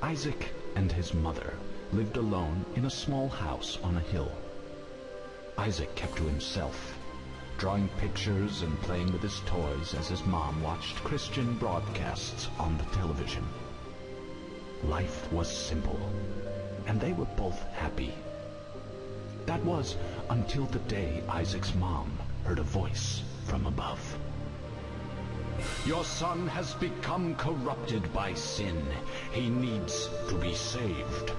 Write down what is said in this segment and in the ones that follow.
Isaac and his mother lived alone in a small house on a hill. Isaac kept to himself, drawing pictures and playing with his toys as his mom watched Christian broadcasts on the television. Life was simple, and they were both happy. That was until the day Isaac's mom heard a voice from above. "Your son has become corrupted by sin. He needs to be saved."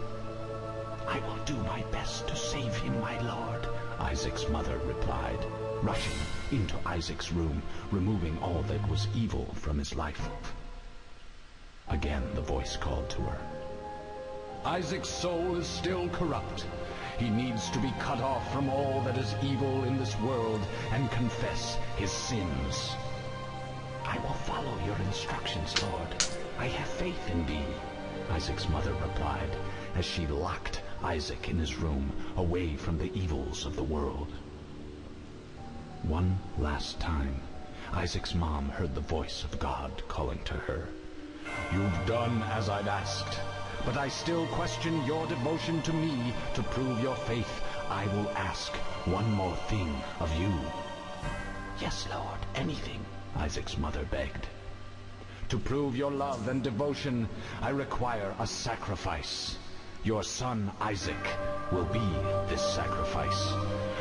"I will do my best to save him, my lord," Isaac's mother replied, rushing into Isaac's room, removing all that was evil from his life. Again the voice called to her. "Isaac's soul is still corrupt. He needs to be cut off from all that is evil in this world and confess his sins." "I will follow your instructions, Lord. I have faith in thee," Isaac's mother replied, as she locked Isaac in his room, away from the evils of the world. One last time, Isaac's mom heard the voice of God calling to her. "You've done as I've asked, but I still question your devotion to me. To prove your faith, I will ask one more thing of you." "Yes, Lord, anything," Isaac's mother begged. "To prove your love and devotion, I require a sacrifice. Your son Isaac will be this sacrifice.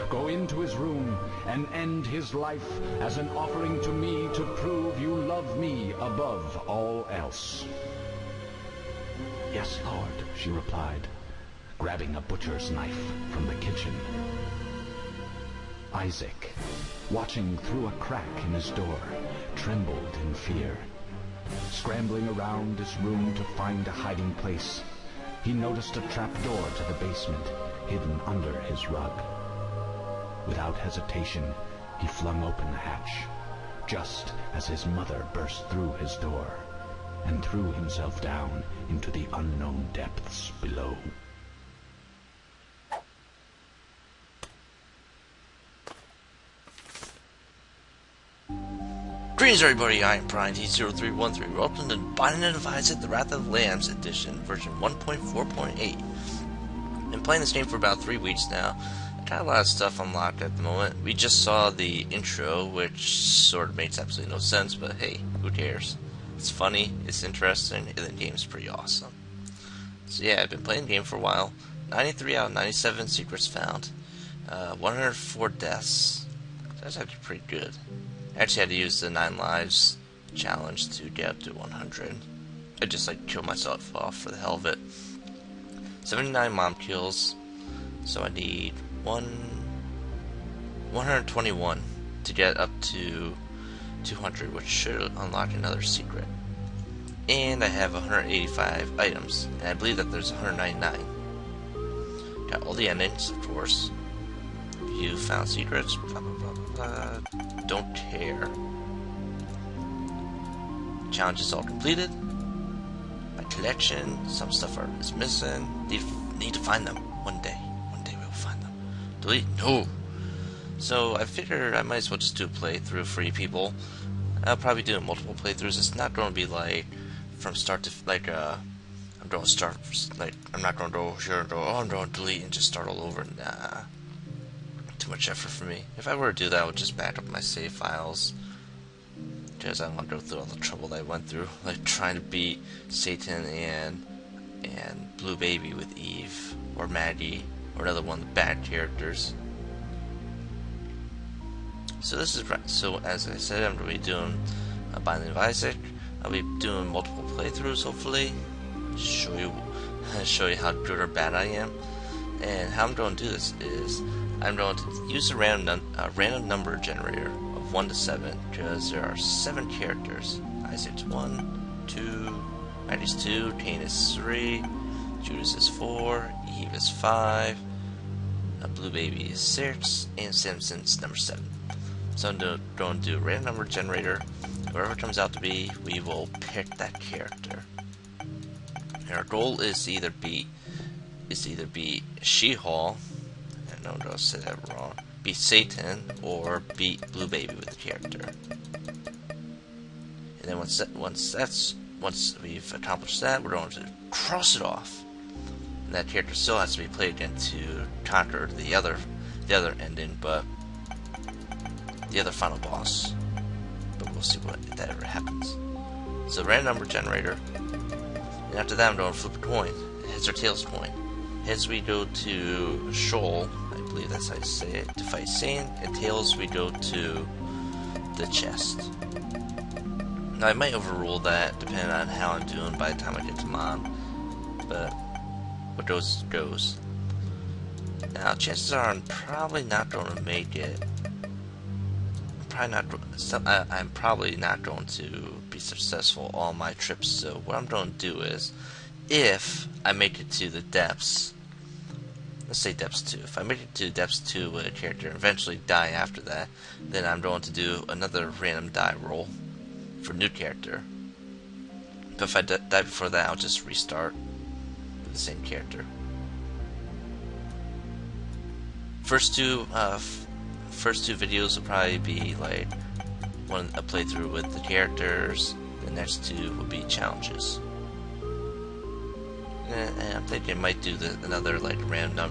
Go into his room and end his life as an offering to me to prove you love me above all else." "Yes, Lord," she replied, grabbing a butcher's knife from the kitchen. Isaac, watching through a crack in his door, trembled in fear. Scrambling around his room to find a hiding place, he noticed a trap door to the basement hidden under his rug. Without hesitation, he flung open the hatch, just as his mother burst through his door and threw himself down into the unknown depths below. Greetings everybody, I am Brian-T0313. Welcome to Binding of Isaac, The Wrath of the Lambs Edition, version 1.4.8. Been playing this game for about 3 weeks now. I got a lot of stuff unlocked at the moment. We just saw the intro, which sort of makes absolutely no sense, but hey, who cares? It's funny, it's interesting, and the game's pretty awesome. So yeah, I've been playing the game for a while. 93 out of 97 secrets found. 104 deaths. That's actually pretty good. I actually had to use the 9 lives challenge to get up to 100. I just killed myself off for the hell of it. 79 mom kills, so I need 121 to get up to 200, which should unlock another secret. And I have 185 items, and I believe that there's 199. Got all the endings, of course. You found secrets, blah blah blah blah. Don't care. Challenge is all completed. My collection, some stuff is missing. Need to find them one day. One day we'll find them. Delete? No. So I figured I might as well just do a playthrough for you people. I'll probably do multiple playthroughs. It's not going to be from start to I'm going to start I'm not going to go here and go, oh, I'm going to delete and just start all over. Nah. Too much effort for me. If I were to do that, I would just back up my save files, because I don't want to go through all the trouble that I went through, trying to beat Satan and Blue Baby with Eve or Maggie or another one of the bad characters. So this is right. So as I said, I'm going to be doing a Binding of Isaac. I'll be doing multiple playthroughs, hopefully. Show you how good or bad I am. And how I'm going to do this is I'm going to use a random number generator of 1 to 7, because there are 7 characters. Isaac's 1, 2, Maggie's 2, Cain is 3, Judas is 4, Eve is 5, Blue Baby is 6, and Samson's number 7. So I'm going to do a random number generator. Whatever it comes out to be, we will pick that character. And our goal is to either be Sheol, no, I said that wrong. Beat Satan or beat Blue Baby with the character. And then once once we've accomplished that, we're going to cross it off. And that character still has to be played again to conquer the other ending, but the other final boss. But we'll see if that ever happens. So random number generator. And after that, I'm going to flip a coin. Heads or tails coin. Heads we go to Sheol, I believe that's how you say it, to fight Satan, and tails we go to the chest. Now I might overrule that depending on how I'm doing by the time I get to Mom, but what goes goes. Now chances are I'm probably not going to make it. I'm probably not going to be successful on my trips. So what I'm going to do is, if I make it to the depths, let's say depths 2. If I make it to depths 2 with a character and eventually die after that, then I'm going to do another random die roll for new character. But if I die before that, I'll just restart with the same character. First two videos will probably be like a playthrough with the characters. The next 2 will be challenges. And I'm thinking I might do another like random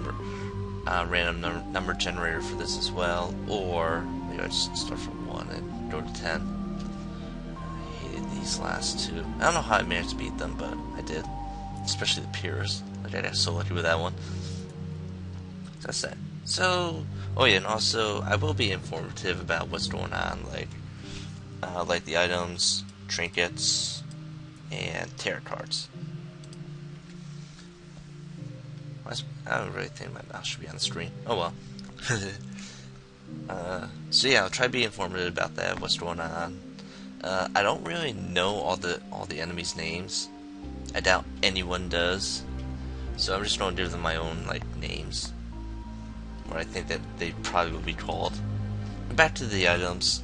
number generator for this as well, or maybe I just start from 1 and go to 10. I hated these last 2. I don't know how I managed to beat them, but I did. Especially the Piers. Like I got so lucky with that one. So that's that. So, oh yeah, and also I will be informative about what's going on, like the items, trinkets, and tarot cards. I don't really think my mouse should be on the screen. Oh well. So yeah, I'll try to be informative about that, what's going on. I don't really know all the enemies' names. I doubt anyone does. So I'm just going to give them my own like names, what I think that they probably will be called. And back to the items,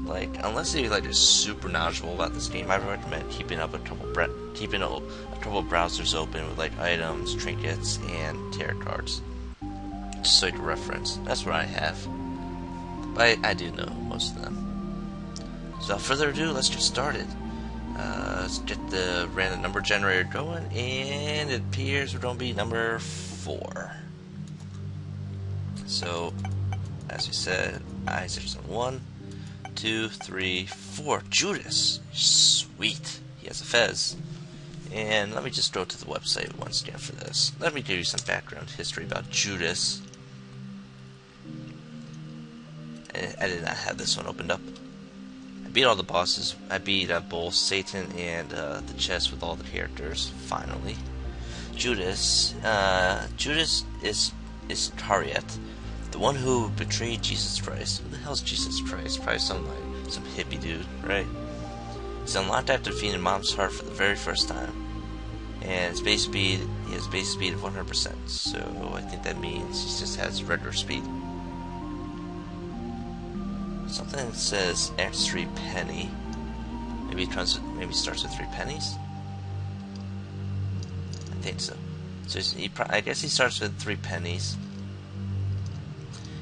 like unless you're like just super knowledgeable about this game, I recommend keeping a couple browsers open with like items, trinkets, and tarot cards, just so you can reference. That's what I have. But I do know most of them. So without further ado, let's get started. Let's get the random number generator going, and it appears we're going to be number 4. So, as we said, Isaac's on 1, 2, 3, 4. Judas! Sweet! He has a fez. And let me just go to the website once again for this. Let me give you some background history about Judas. I did not have this one opened up. I beat all the bosses. I beat both Satan and the chest with all the characters, finally. Judas is Iscariot, the one who betrayed Jesus Christ. Who the hell's Jesus Christ? Probably some hippie dude, right? He's unlocked after defeating Mom's heart for the very first time. And his base speed, he has base speed of 100%, so I think that means he just has regular speed. Something that says X3 penny. Maybe starts with 3 pennies? I think so. So I guess he starts with 3 pennies.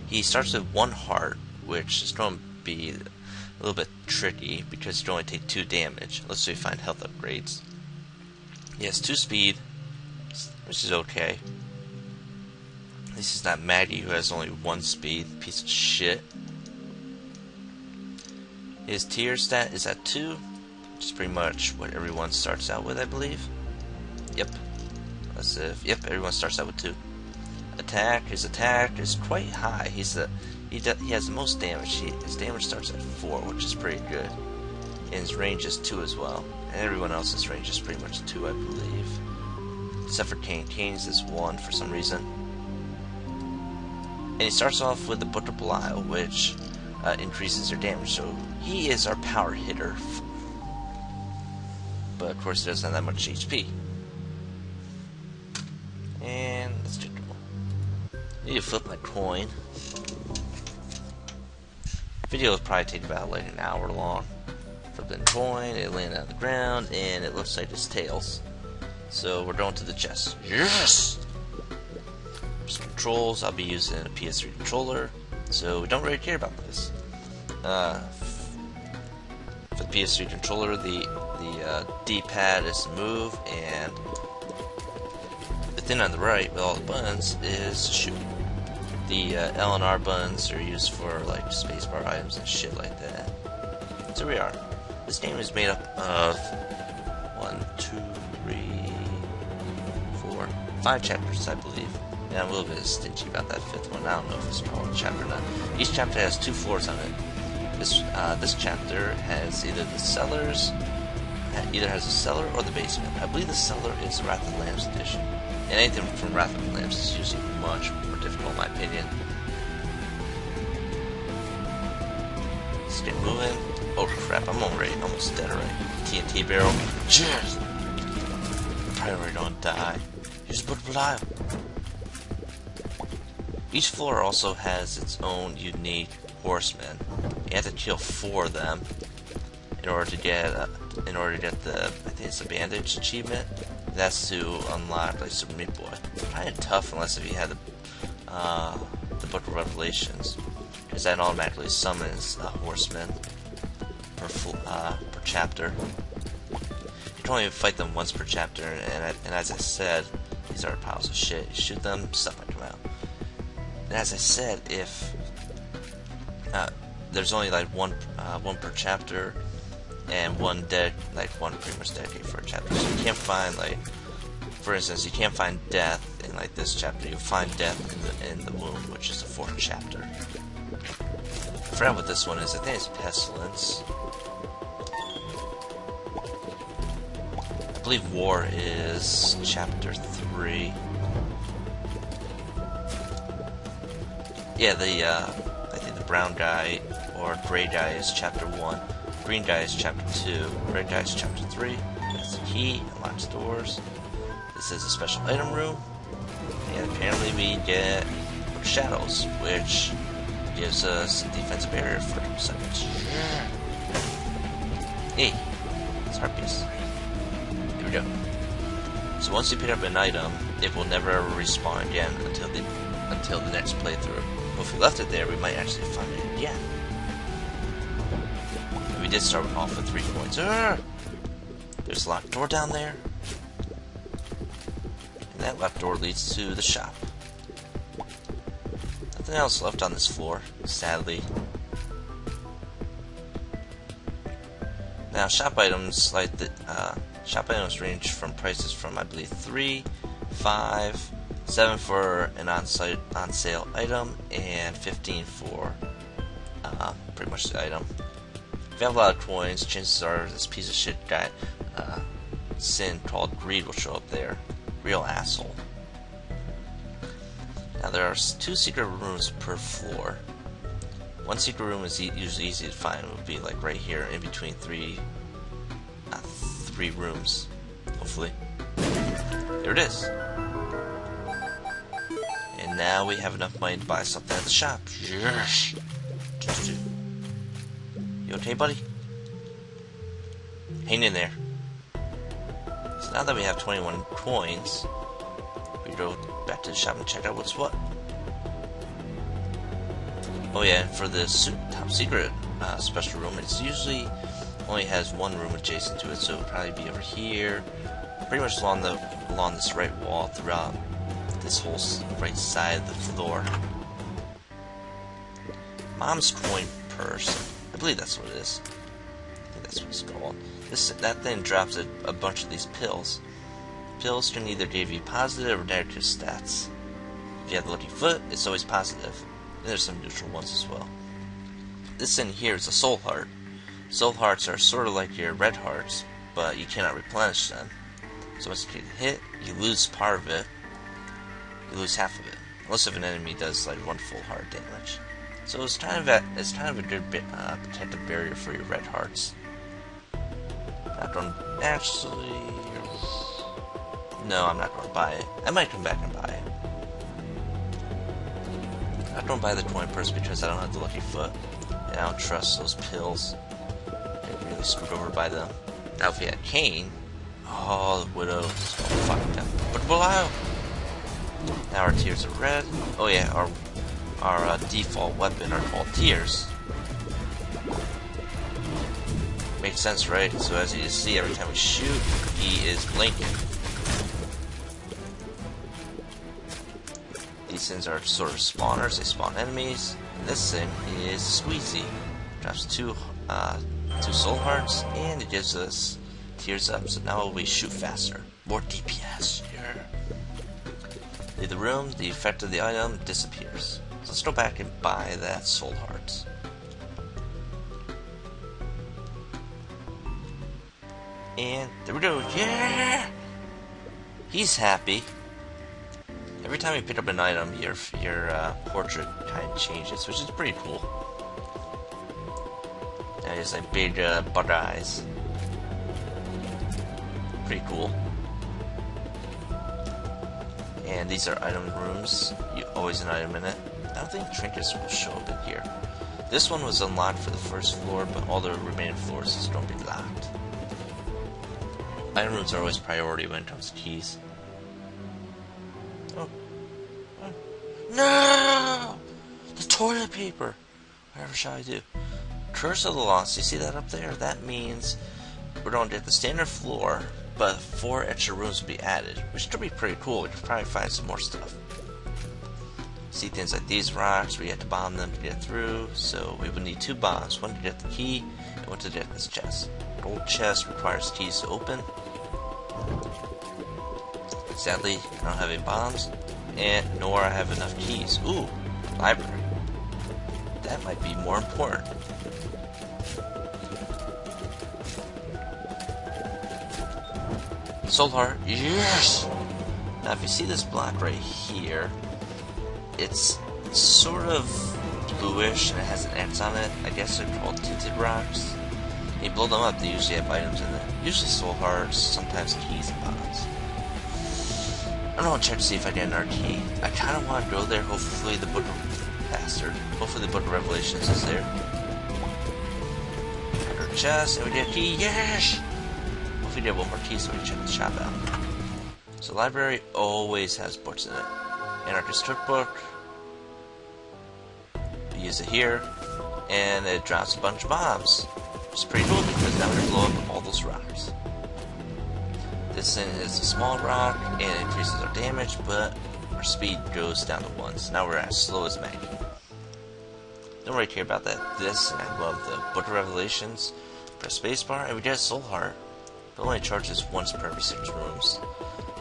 He starts with 1 heart, which is going to be a little bit tricky because you can only take 2 damage. Let's say you find health upgrades. He has 2 speed, which is okay. At least it's not Maggie who has only 1 speed. Piece of shit. His tier stat is at 2, which is pretty much what everyone starts out with, I believe. Yep. Yep, everyone starts out with 2. His attack is quite high. He has the most damage. His damage starts at 4, which is pretty good. And his range is 2 as well. And everyone else's range is pretty much 2, I believe. Except for Kane. Kane's is 1 for some reason. And he starts off with the Book of Belial, which increases your damage. So he is our power hitter. But of course he doesn't have that much HP. And let's get going. I need to flip my coin. Video will probably take about like an hour long. Flipping the coin, it landed on the ground, and it looks like it's tails. So we're going to the chest. Yes! Some controls. I'll be using a PS3 controller, so we don't really care about this. For the PS3 controller, the D-pad is move, and the thing on the right with all the buttons is shoot. The L and R buttons are used for like spacebar items and shit like that. So we are. This game is made up of 5 chapters, I believe. And I'm a little bit stingy about that 5th one. I don't know if it's called a chapter or not. Each chapter has 2 floors on it. This chapter has either has a cellar or the basement. I believe the cellar is Wrath of the Lambs edition. And anything from Wrath of the Lambs is usually much more difficult in my opinion. Let's get moving. Oh crap, I'm almost dead already. TNT barrel. Cheers! Probably don't die. Here's a butterfly dial. Each floor also has its own unique horsemen. You have to kill 4 of them in order to get the I think it's a bandage achievement. That's to unlock like Super Meat Boy. Kind of tough unless if you had the Book of Revelations, because that automatically summons a horseman per chapter. You can only fight them once per chapter, and as I said, these are piles of shit. You shoot them, stuff might come out. And as I said, if there's only like one per chapter, and one pretty much dedicated for a chapter. So you can't find like, for instance, you can't find death in like this chapter. You'll find death in the womb, which is the 4th chapter. I forgot what this one is. I think it's pestilence. I believe war is chapter 3. Yeah, I think the brown guy or gray guy is chapter 1. Green guy is chapter 2. Red guy is chapter 3. That's the key. Unlocks doors. This is a special item room. And apparently we get shadows, which gives us a defensive barrier for a couple seconds. Hey, it's Harpies. Here we go. So once you pick up an item, it will never ever respawn again until the next playthrough. But if we left it there, we might actually find it again. We did start off with 3 points. There's a locked door down there. And that locked door leads to the shop. Nothing else left on this floor, sadly. Now, shop items range from prices from I believe 3, 5, 7 for an on sale item, and 15 for pretty much the item. If you have a lot of coins, chances are this piece of shit guy, Sin called Greed, will show up there. Real asshole. Now there are 2 secret rooms per floor. One secret room is usually easy to find. It would be like right here in between 3 rooms. Hopefully. There it is. And now we have enough money to buy something at the shop. Yes. You okay, buddy? Hang in there. So now that we have 21 coins, we go back to the shop and check out what's what. Oh yeah, for the top secret special room, it's usually only has 1 room adjacent to it, so it'll probably be over here, pretty much along this right wall throughout this whole right side of the floor. Mom's coin purse. I believe that's what it is. I think that's what it's called. That thing drops a bunch of these pills. Pills can either give you positive or negative stats. If you have the lucky foot, it's always positive. And there's some neutral ones as well. This in here is a soul heart. Soul hearts are sort of like your red hearts, but you cannot replenish them. So once you get hit, you lose part of it. You lose half of it, unless if an enemy does like 1 full heart damage. So it's kind of a good protective barrier for your red hearts. Not going to actually. No, I'm not going to buy it. I might come back and buy it. I'm not going to buy the coin purse because I don't have the lucky foot, and I don't trust those pills. I get really screwed over by them. Now if we had Cain, oh, the widow, so fucked up. But below. Now our tears are red. Oh yeah, our default weapon are called tears. Makes sense, right? So as you see, every time we shoot, he is blinking. These things are sort of spawners, they spawn enemies. And this thing is Squeezy. Drops two soul hearts, and it gives us tears up, so now we shoot faster. More DPS, yeah. Leave the room, the effect of the item disappears. So let's go back and buy that soul hearts. And there we go, yeah! He's happy. Every time you pick up an item, your portrait kind of changes, which is pretty cool. Now he's like big bug eyes. Pretty cool. And these are item rooms. Always an item in it. I don't think trinkets will show up in here. This one was unlocked for the first floor, but all the remaining floors is going to be locked. Item rooms are always priority when it comes to keys. Oh. No! The toilet paper! Whatever shall I do? Curse of the Lost. You see that up there? That means we're going to get the standard floor, but 4 extra rooms will be added, which could be pretty cool. We could probably find some more stuff. See things like these rocks, we have to bomb them to get through, so we would need 2 bombs, one to get the key, and one to get this chest. Gold chest requires keys to open. Sadly, I don't have any bombs, and nor I have enough keys. Ooh, library. That might be more important. Soul heart, yes! Now if you see this block right here, it's sort of bluish and it has an X on it. I guess they're called tinted rocks. You blow them up, they usually have items in it. Usually soul hearts, sometimes keys and bombs. I'm gonna check to see if I get another key. I kinda wanna go there, hopefully the book of bastard. Hopefully the book of Revelations is there. Our chest, and we get a key, yes! Hopefully we get one more key so we can check the shop out. So the library always has books in it. Anarchist cookbook. We use it here, and it drops a bunch of bombs. Which is pretty cool because now we can blow up all those rocks. This thing is a small rock and it increases our damage, but our speed goes down to 1. So now we're as slow as Maggie. Don't really care about that. This, and I love the Book of Revelations. Press spacebar and we get a soul heart. It only charges once per every 6 rooms.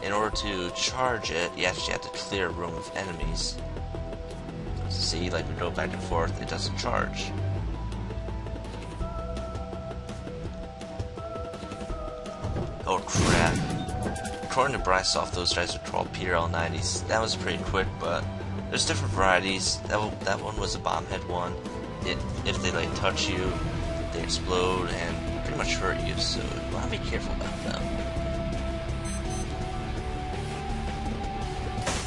In order to charge it, you actually have to clear a room of enemies. See, like we go back and forth, it doesn't charge. Oh crap. According to Brysoft, those guys are called PRL-90s. That was pretty quick, but there's different varieties. That one was a bomb head one. If they like touch you, they explode and pretty much hurt you, so you want to be careful about them.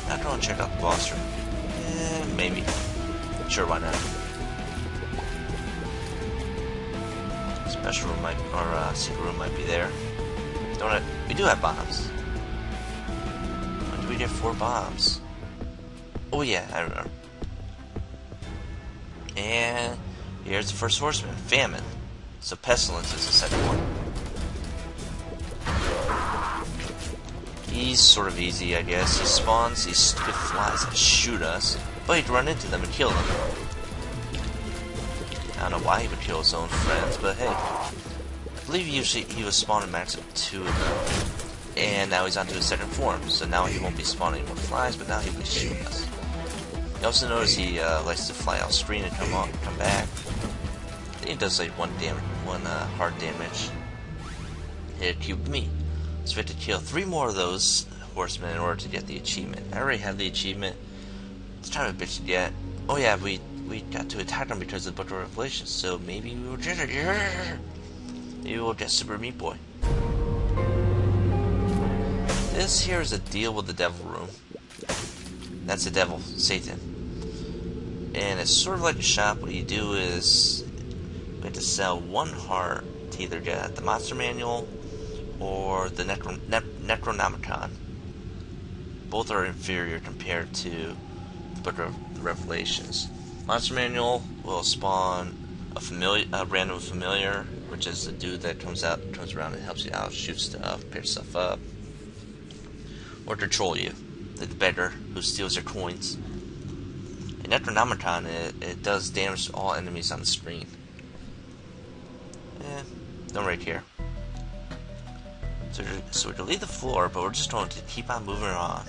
Not going to check out the boss room. Maybe. Sure, why not? Special room might, or secret room might be there. We do have bombs. When do we get 4 bombs? Oh yeah, I remember. And here's the first horseman, Famine. So Pestilence is the second one. He's sort of easy, I guess. He spawns these stupid flies that shoot us, but he'd run into them and kill them. I don't know why he would kill his own friends, but hey. I believe usually he was spawning max of 2 of them. And now he's onto his second form, so now he won't be spawning more flies, but now he'll be shooting us. You also notice he likes to fly off screen and come back. I think he does like 1 hard damage. It cubed me. So we have to kill 3 more of those horsemen in order to get the achievement. I already have the achievement. It's kind of a bitch to get. Oh yeah, we got to attack them because of the Book of Revelations, so maybe we will get it. Yeah! Maybe we'll get Super Meat Boy. This here is a deal with the devil room. That's the devil, Satan. And it's sort of like a shop. What you do is we have to sell 1 heart to either get the monster manual or the Necronomicon. Both are inferior compared to the Book of Revelations. Monster manual will spawn a random familiar, which is the dude that comes around and helps you out, shoots stuff, picks stuff up, or to troll you, the beggar who steals your coins. In Necronomicon, it does damage to all enemies on the screen. No right here. So we're to leave the floor, but we're just going to keep on moving on.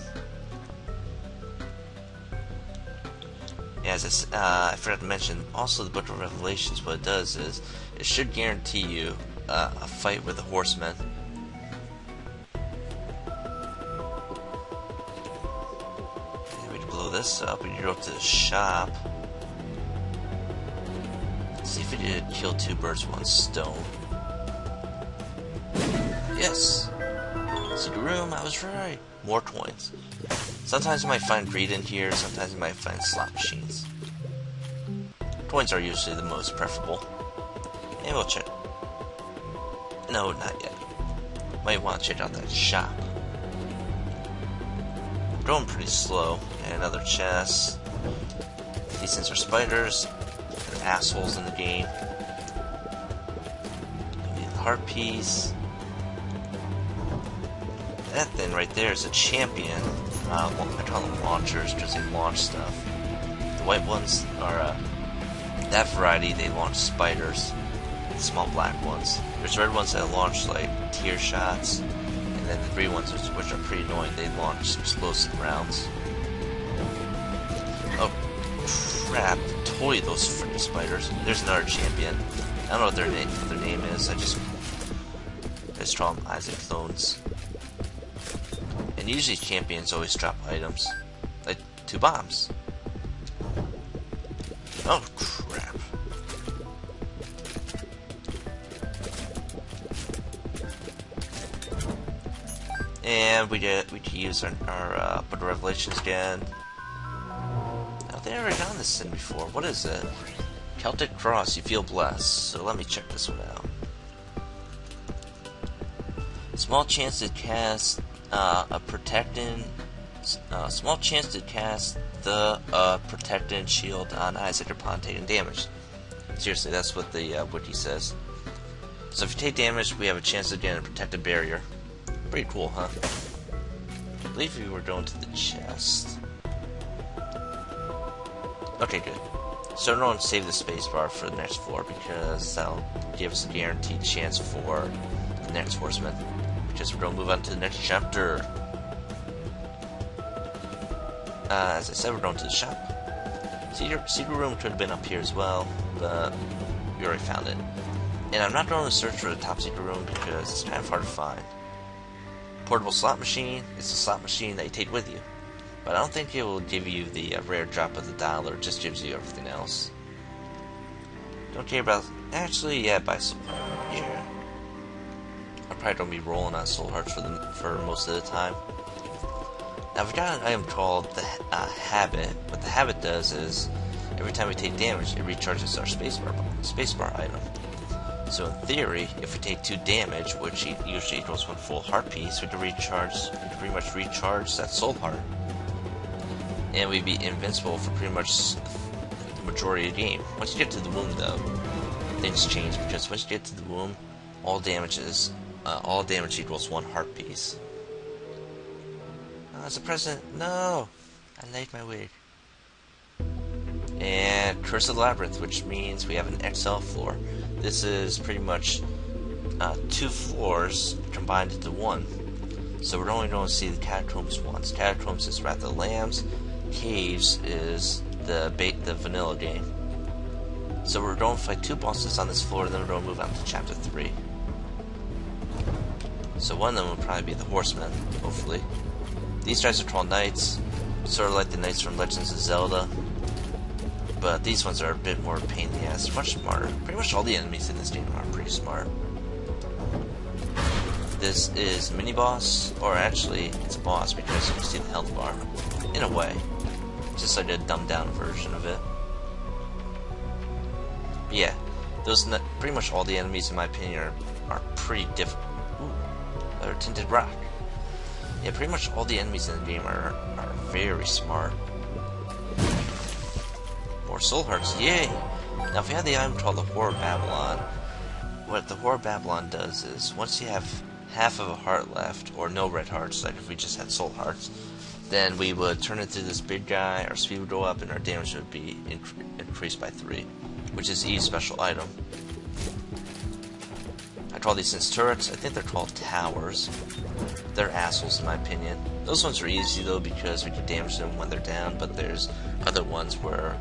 As I forgot to mention, also the Book of Revelations, what it does is, it should guarantee you a fight with the horsemen. And we can blow this up, we can go up to the shop. Let's see if we did kill two birds with one stone. Yes! Secret room, I was right! More coins. Sometimes you might find greed in here, sometimes you might find slot machines. Coins are usually the most preferable. And we'll check. No, not yet. Might want to check out that shop. Going pretty slow. And another chest. These things are spiders. They're assholes in the game. Give me the heart piece. That thing right there is a champion. I call them launchers because they launch stuff. The white ones are that variety. They launch spiders, the small black ones. There's red ones that launch like tear shots, and then the green ones, which are pretty annoying. They launch explosive rounds. Oh crap! Totally those freaking spiders. There's another champion. I don't know what their name is. I just call them Isaac clones. And usually champions always drop items. Like 2 bombs. Oh crap. And we can use our Book of Revelations again. Now they already done this sin before. What is it? Celtic Cross, you feel blessed. So let me check this one out. Small chance to cast small chance to cast the protecting shield on Isaac upon taking damage. Seriously, that's what the wiki says. So if you take damage, we have a chance to get a protected barrier. Pretty cool, huh? I believe we were going to the chest. Okay, good. So I'm going to save the spacebar for the next floor because that'll give us a guaranteed chance for the next horseman. Because we're going to move on to the next chapter. As I said, we're going to the shop. Secret room could have been up here as well, but we already found it. And I'm not going to search for the top secret room because it's kind of hard to find. Portable slot machine, it's a slot machine that you take with you. But I don't think it will give you the rare drop of the dollar, it just gives you everything else. Don't care about... Actually, yeah, buy soul heart. Yeah. I probably don't be rolling on soul hearts for most of the time. Now we've got an item called the habit. What the habit does is, every time we take damage, it recharges our spacebar item. So in theory, if we take 2 damage, which usually equals 1 full heart piece, we can pretty much recharge that soul heart. And we'd be invincible for pretty much the majority of the game. Once you get to the womb though, things change, because once you get to the womb, all damage equals 1 heart piece. As a present, no! I like my wig. And Curse of the Labyrinth, which means we have an XL floor. This is pretty much 2 floors combined into 1. So we're only going to see the Catacombs once. Catacombs is Wrath of the Lambs. Caves is the vanilla game. So we're going to fight 2 bosses on this floor, and then we're going to move on to chapter 3. So one of them will probably be the Horsemen, hopefully. These guys are called Knights, sort of like the Knights from Legends of Zelda. But these ones are a bit more pain in the ass, much smarter. Pretty much all the enemies in this game are pretty smart. This is mini-boss, or actually, it's a boss because you can see the health bar. In a way. Just like a dumbed-down version of it. But yeah, pretty much all the enemies, in my opinion, are pretty difficult. Ooh, another tinted rock. Yeah, pretty much all the enemies in the game are very smart. More soul hearts, yay! Now, if you have the item called the Whore of Babylon, what the Whore of Babylon does is, once you have half of a heart left, or no red hearts, like if we just had soul hearts, then we would turn into this big guy, our speed would go up, and our damage would be increased by 3, which is Eve's special item. I call these things turrets. I think they're called towers. They're assholes in my opinion. Those ones are easy though because we can damage them when they're down, but there's other ones where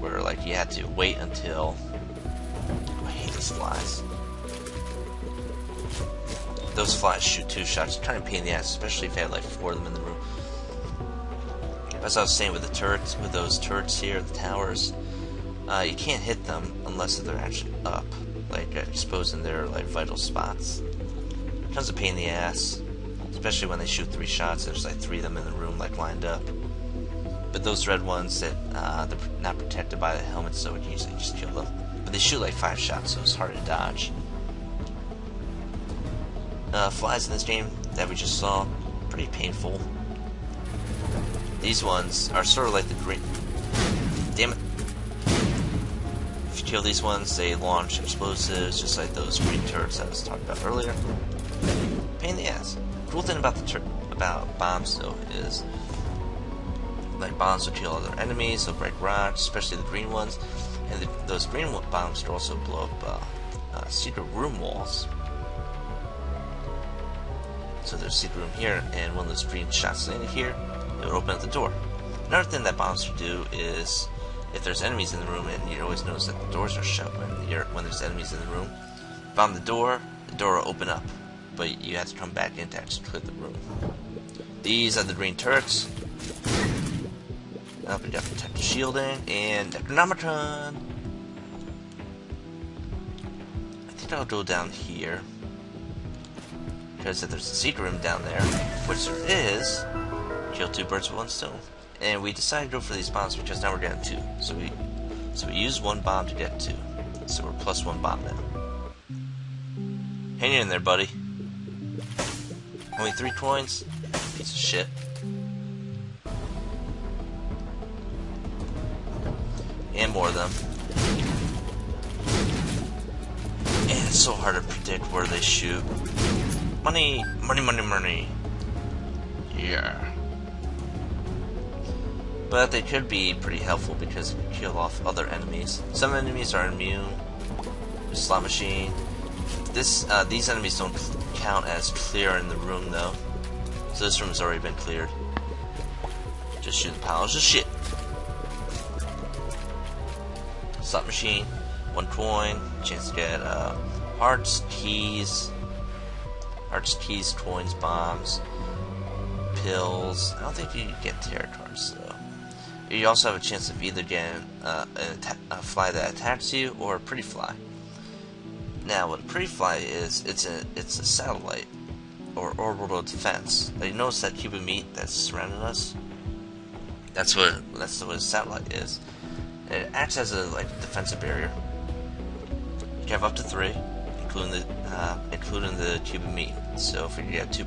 like you have to wait until... I hate these flies. Those flies shoot 2 shots. It's kind of a pain in the ass, especially if you have like 4 of them in the room. As I was saying with the turrets, with those turrets here, the towers, you can't hit them unless they're actually up, like exposed in their like vital spots. It becomes a pain in the ass, especially when they shoot 3 shots. There's like 3 of them in the room, like lined up. But those red ones that they're not protected by the helmet, so we can usually just kill them. But they shoot like 5 shots, so it's hard to dodge. Flies in this game that we just saw, pretty painful. These ones are sort of like the green... Damn it. If you kill these ones, they launch explosives, just like those green turrets I was talking about earlier. Pain in the ass. Cool thing about about bombs, though, is... like bombs will kill other enemies, they'll break rocks, especially the green ones. And those green bombs can also blow up secret room walls. So there's a secret room here, and when those green shots landed here, it would open up the door. Another thing that bombs will do is, if there's enemies in the room, and you always notice that the doors are shut when there's enemies in the room, bomb the door will open up, but you have to come back in to actually clear the room. These are the green turrets. Now we got protective shielding and Necronomicon. I think I'll go down here, because if there's a secret room down there, which there is, kill 2 birds with 1 stone. And we decided to go for these bombs because now we're getting 2. So we use 1 bomb to get 2. So we're plus 1 bomb now. Hang in there, buddy. Only 3 coins? Piece of shit. And more of them. And it's so hard to predict where they shoot. Money! Money, money, money! Yeah. But they could be pretty helpful because they can kill off other enemies. Some enemies are immune. There's a slot machine. These enemies don't count as clear in the room though. So this room has already been cleared. Just shoot the piles of shit. Slot machine, 1 coin, chance to get hearts, keys, coins, bombs, pills. I don't think you can get tarot cards though. You also have a chance of either getting a fly that attacks you or a pretty fly. Now, what a pretty fly is, it's a satellite or orbital defense. Now, you notice that cube of meat that's surrounding us. That's what a satellite is. And it acts as a defensive barrier. You can have up to 3, including the cube of meat. So if we get 2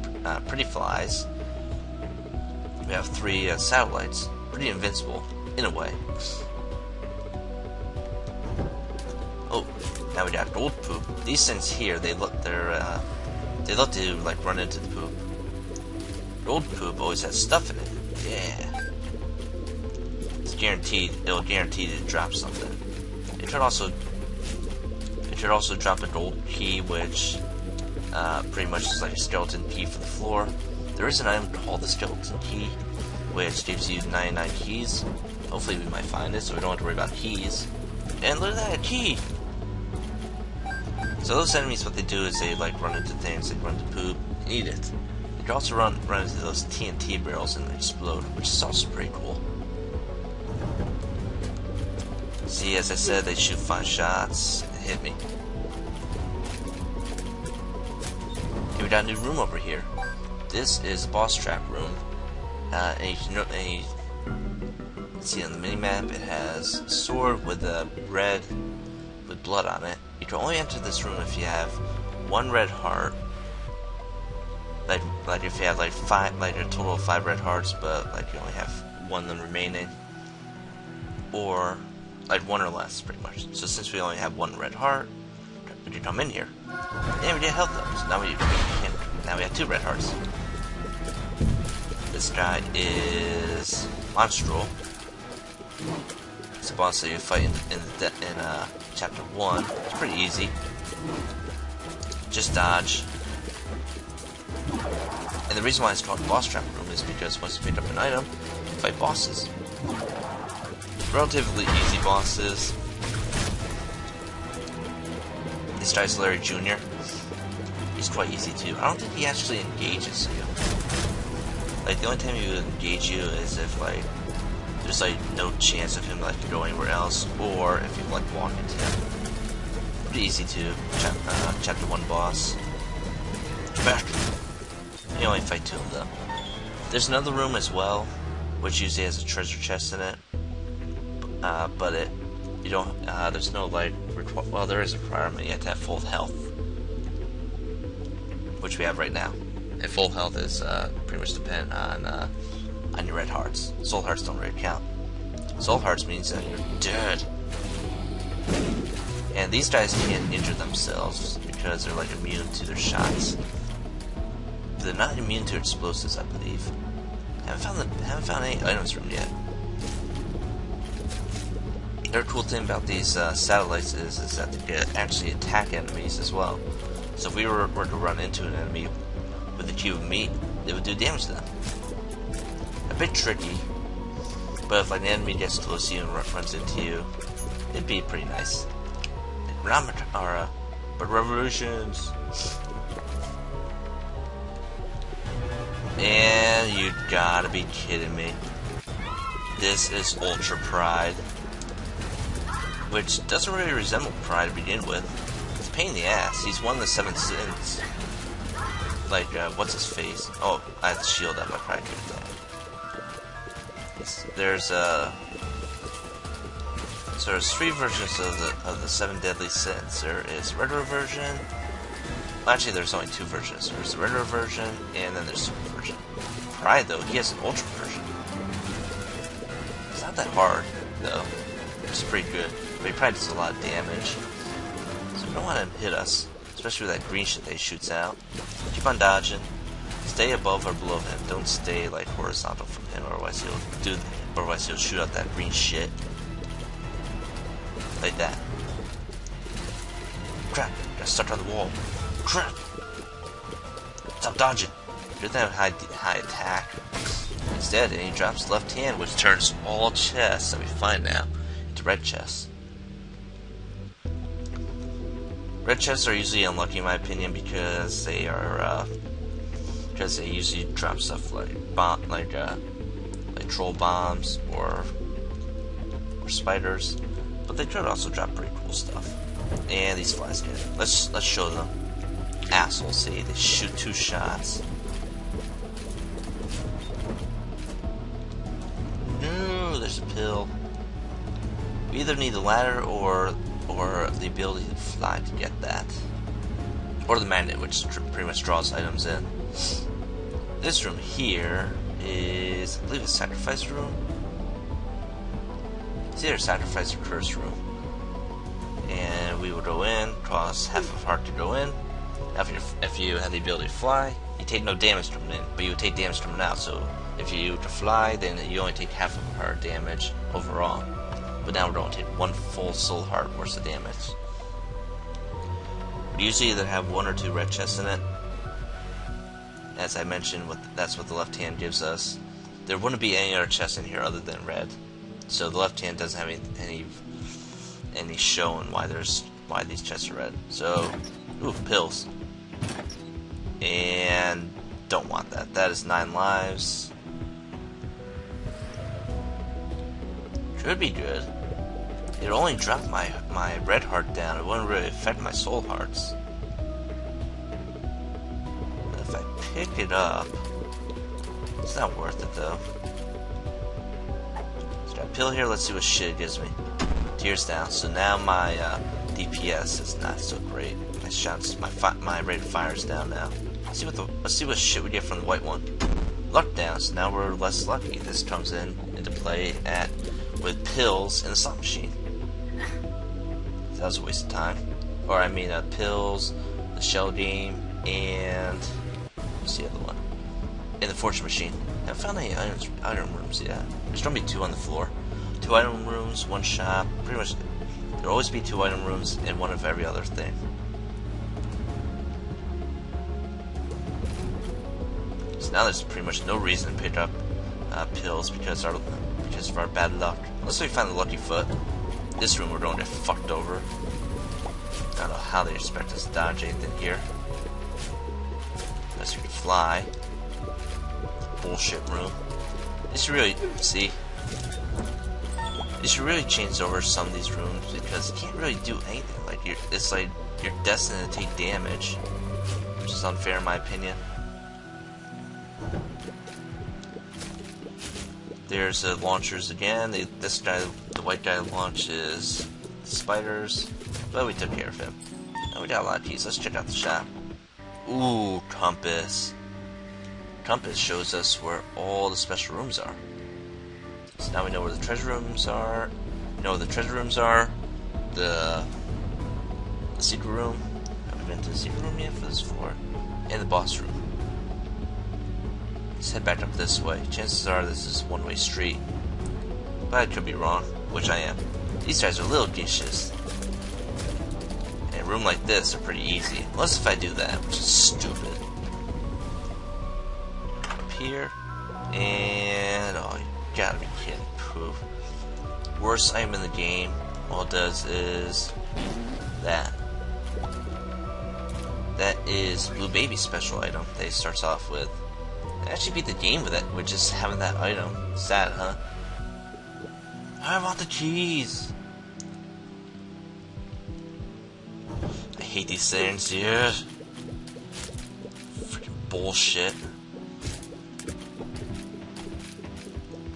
pretty flies, we have 3 satellites. Pretty invincible, in a way. Oh, now we got gold poop. These things here, they look to like run into the poop. Gold poop always has stuff in it. Yeah. It's guaranteed. It'll guarantee to drop something. It could also drop a gold key, which pretty much is like a skeleton key for the floor. There is an item called the skeleton key, which gives you 99 keys. Hopefully we might find it, so we don't have to worry about keys. And look at that, a key! So those enemies, what they do is they run into things, they run into poop, and eat it. They can also run into those TNT barrels and explode, which is also pretty cool. See, as I said, they shoot 5 shots and hit me. Okay, we got a new room over here. This is a boss trap room. And you can see on the minimap, it has a sword with a red with blood on it. You can only enter this room if you have 1 red heart. Like if you have a total of 5 red hearts, but you only have 1 of them remaining. Or like 1 or less, pretty much. So since we only have 1 red heart, we can come in here. And we get health up. So now we have 2 red hearts. This guy is Monstral. It's a boss that you fight in chapter 1. It's pretty easy. Just dodge. And the reason why it's called boss trap room is because once you pick up an item, you fight bosses. Relatively easy bosses. This guy's Larry Jr. He's quite easy too. I don't think he actually engages you. Like, the only time he would engage you is if, like, there's, like, no chance of him, like, to go anywhere else, or if you, like, walk into him. Pretty easy too. Chapter 1 boss. You only fight 2 of them. There's another room as well, which usually has a treasure chest in it. But you don't, there's no, like, well, there is a requirement. You have to have full health, which we have right now. And full health is pretty much dependent on your red hearts. Soul hearts don't really count. Soul hearts means that you're dead. And these guys can't injure themselves because they're, like, immune to their shots. They're not immune to explosives, I believe. Haven't found any items room yet. The other cool thing about these satellites is that they can actually attack enemies as well. So if we were to run into an enemy with a cube of meat, it would do damage to them. A bit tricky, but if, like, an enemy gets close to you and runs into you, it'd be pretty nice. But revolutions. And you gotta be kidding me. This is Ultra Pride, which doesn't really resemble Pride to begin with. It's a pain in the ass. He's one of the 7 sins. Like, what's his face? Oh, I have the shield up. I probably could have done. So there's 3 versions of the 7 deadly sins. There is a regular version. Well, actually, there's only 2 versions. There's the regular version, and then there's super version. Pride, though, he has an ultra version. It's not that hard, though. It's pretty good. But he probably does a lot of damage. So we don't want him to hit us, especially with that green shit that he shoots out. Keep on dodging. Stay above or below him. Don't stay, like, horizontal from him, otherwise he'll shoot out that green shit. Like that. Crap! Got stuck on the wall. Crap! Stop dodging. Good thing high attack. Instead, he drops left hand, which turns all chests that we find now into red chests. Red chests are usually unlucky, in my opinion, because they are usually drop stuff like troll bombs or spiders, but they could also drop pretty cool stuff. And these flies get it. Let's show them. Assholes, see, they shoot 2 shots. No, there's a pill. We either need the ladder or the ability to fly to get that, or the magnet, which pretty much draws items in. This room here is, I believe, a sacrifice room. It's either a sacrifice or curse room. And we would go in, cost half of heart to go in. If you have the ability to fly, you take no damage from in, but you would take damage from out. So if you to fly, then you only take half of heart damage overall. But now we're going to take 1 full soul heart worth of damage. We usually either have 1 or 2 red chests in it. As I mentioned, that's what the left hand gives us. There wouldn't be any other chests in here other than red. So the left hand doesn't have any showing why these chests are red. So, ooh, pills. And don't want that. That is 9 lives. Could be good. It only dropped my red heart down. It wouldn't really affect my soul hearts. But if I pick it up, it's not worth it though. Let's got a pill here. Let's see what shit it gives me. Tears down. So now my DPS is not so great. My shots, my rate of fire is down now. Let's see what shit we get from the white one. Luck down. So now we're less lucky. This comes into play with pills in the slot machine. that was a waste of time. Or I mean, pills, the shell game, and what's the other one? And the fortune machine. I haven't found any item rooms yet. There's gonna be 2 on the floor. 2 item rooms, 1 shop. Pretty much, there'll always be 2 item rooms and 1 of every other thing. So now there's pretty much no reason to pick up pills because of our bad luck. Unless we find the lucky foot. This room we're going to get fucked over. I don't know how they expect us to dodge anything here. Unless we can fly. Bullshit room. They should really change over some of these rooms because you can't really do anything. Like it's like you're destined to take damage, which is unfair in my opinion. There's launchers again. This guy, the white guy, launches spiders, but we took care of him. Now we got a lot of keys. Let's check out the shop. Ooh, compass. Compass shows us where all the special rooms are. So now we know where the treasure rooms are. We know where the treasure rooms are. The secret room. Have we been to the secret room yet for this floor? And the boss room. Let's head back up this way. Chances are this is a one-way street. But I could be wrong, which I am. These guys are a little vicious. And a room like this are pretty easy. Unless if I do that, which is stupid. Up here. And oh, you gotta be kidding. Poof. Worst item in the game. All it does is that. That is Blue Baby's special item that he starts off with. I actually beat the game with it, with just having that item. Sad, huh? I want the keys! I hate these things, dude. Freaking bullshit.